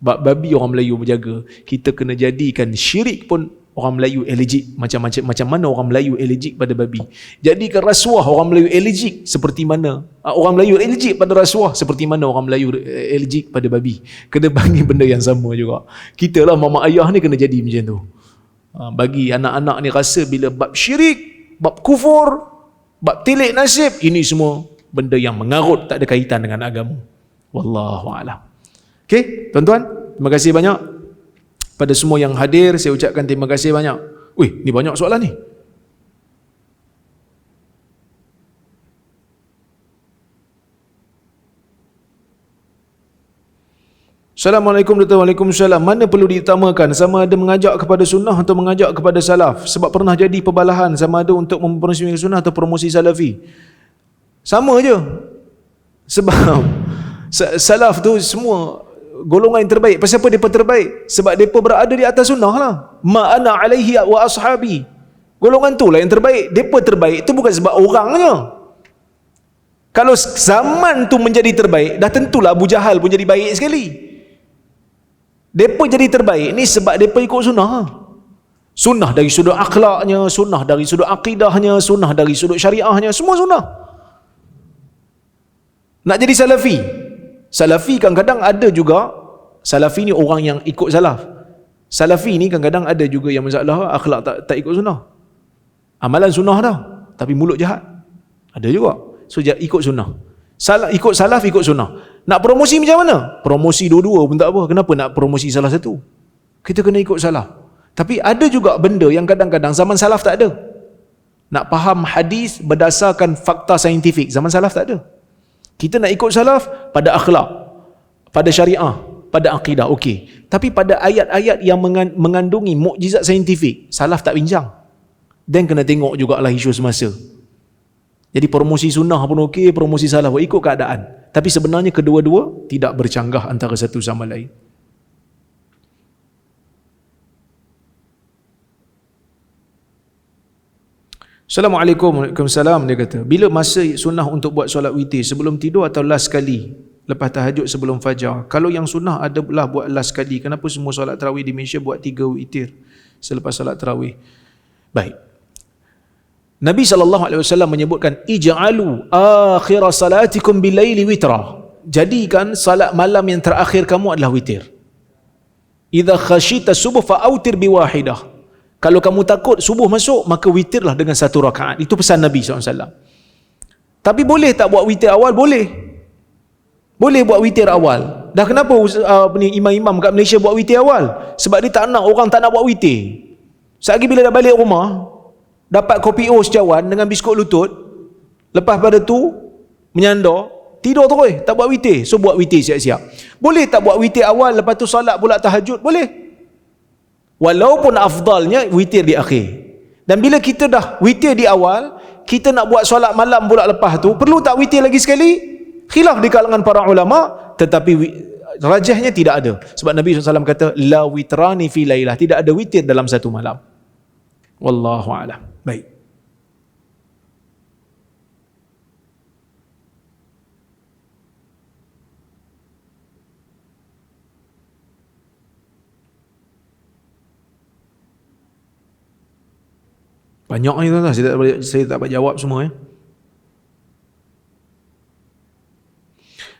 Babi orang Melayu berjaga. Kita kena jadikan syirik pun orang Melayu allergic. Macam mana orang Melayu allergic pada babi. Jadikan rasuah orang Melayu allergic seperti mana orang Melayu allergic pada rasuah, seperti mana orang Melayu allergic pada babi. Kena bagi benda yang sama juga. Kita lah mama ayah ni kena jadi macam tu. Bagi anak-anak ni rasa bila bab syirik, bab kufur, bab tilik nasib, ini semua benda yang mengarut, tak ada kaitan dengan agama. Wallahualam. Okey, tuan-tuan, terima kasih banyak pada semua yang hadir. Saya ucapkan terima kasih banyak. Wih, ni banyak soalan ni. Assalamualaikum warahmatullahi wabarakatuh. Waalaikumsalam. Mana perlu diutamakan, sama ada mengajak kepada sunnah atau mengajak kepada salaf? Sebab pernah jadi perbalahan sama ada untuk mempromosi sunnah atau promosi salafi. Sama je. Sebab salaf tu semua golongan yang terbaik. Pasal apa mereka terbaik? Sebab mereka berada di atas sunnah lah. Ma'ana alaihi wa ashabi. Golongan tu lah yang terbaik. Mereka terbaik tu bukan sebab orangnya. Kalau zaman tu menjadi terbaik, dah tentulah Abu Jahal pun jadi baik sekali. Mereka jadi terbaik ni sebab mereka ikut sunnah. Sunnah dari sudut akhlaknya, sunnah dari sudut akidahnya, sunnah dari sudut syariahnya, semua sunnah. Nak jadi salafi, salafi kadang-kadang ada juga, salafi ni orang yang ikut salaf. Salafi ni kadang-kadang ada juga yang masalah akhlak tak ikut sunnah. Amalan sunnah dah, tapi mulut jahat. Ada juga. So ikut sunnah. Ikut salaf, ikut sunnah. Nak promosi macam mana? Promosi dua-dua pun tak apa. Kenapa nak promosi salah satu? Kita kena ikut salaf. Tapi ada juga benda yang kadang-kadang zaman salaf tak ada. Nak faham hadis berdasarkan fakta saintifik, zaman salaf tak ada. Kita nak ikut salaf pada akhlak, pada syariah, pada akidah, okey. Tapi pada ayat-ayat yang mengandungi mukjizat saintifik, salaf tak bincang. Dan kena tengok jugalah isu semasa. Jadi promosi sunnah pun okey, promosi salaf pun ikut keadaan. Tapi sebenarnya kedua-dua tidak bercanggah antara satu sama lain. Assalamualaikum. Waalaikumsalam. Dia kata, bila masa sunnah untuk buat solat witir? Sebelum tidur atau last sekali? Lepas tahajud sebelum fajar? Kalau yang sunnah adalah buat last sekali. Kenapa semua solat tarawih di Malaysia buat 3 witir selepas solat tarawih? Baik. Nabi SAW menyebutkan, ij'alu akhir salatikum bilaili witra. Jadikan salat malam yang terakhir kamu adalah witir. Idza khashita subuh fa'autir biwahidah. Kalau kamu takut subuh masuk, maka witirlah dengan 1 rakaat. Itu pesan Nabi SAW. Tapi boleh tak buat witir awal? Boleh. Boleh buat witir awal. Dah kenapa imam-imam kat Malaysia buat witir awal? Sebab dia tak nak, orang tak nak buat witir. Sekali bila dah balik rumah, dapat kopi O secawan dengan biskut lutut, lepas pada tu menyandar, tidur terus, tak buat witir. So buat witir siap-siap. Boleh tak buat witir awal, lepas tu solat pula tahajud? Boleh. Walaupun afdalnya witir di akhir. Dan bila kita dah witir di awal, kita nak buat solat malam pula lepas tu, perlu tak witir lagi sekali? Khilaf di kalangan para ulama, tetapi rajahnya tidak ada. Sebab Nabi SAW kata, la witrani fi lailah, tidak ada witir dalam satu malam. Wallahu a'lam. Baik. Banyak ni tuan-tuan, saya tak dapat jawab semua ya.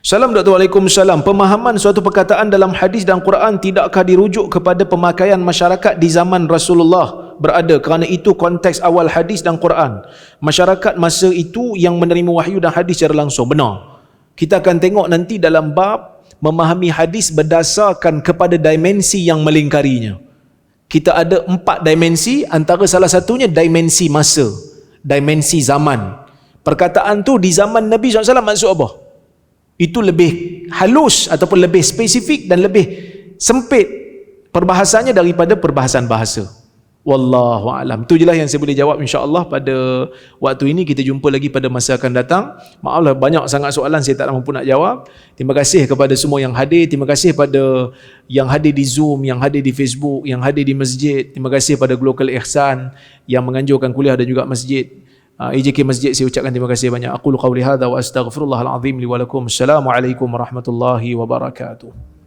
Salam Dr. Waalaikumsalam. Pemahaman suatu perkataan dalam hadis dan Quran tidakkah dirujuk kepada pemakaian masyarakat di zaman Rasulullah berada, kerana itu konteks awal hadis dan Quran. Masyarakat masa itu yang menerima wahyu dan hadis secara langsung. Benar. Kita akan tengok nanti dalam bab memahami hadis berdasarkan kepada dimensi yang melingkarinya. Kita ada 4 dimensi, antara salah satunya dimensi masa, dimensi zaman. Perkataan tu di zaman Nabi SAW maksud apa? Itu lebih halus ataupun lebih spesifik dan lebih sempit perbahasannya daripada perbahasan bahasa. Wallahu a'lam. Itu jelah yang saya boleh jawab insya-Allah pada waktu ini. Kita jumpa lagi pada masa akan datang. Maaflah banyak sangat soalan saya tak mampu nak jawab. Terima kasih kepada semua yang hadir. Terima kasih pada yang hadir di Zoom, yang hadir di Facebook, yang hadir di masjid. Terima kasih pada Global Ihsan yang menganjurkan kuliah dan juga masjid. EJK Masjid, saya ucapkan terima kasih banyak. Aqulu qawli hadza wa astaghfirullahal azim li wa lakum. Assalamualaikum warahmatullahi wabarakatuh.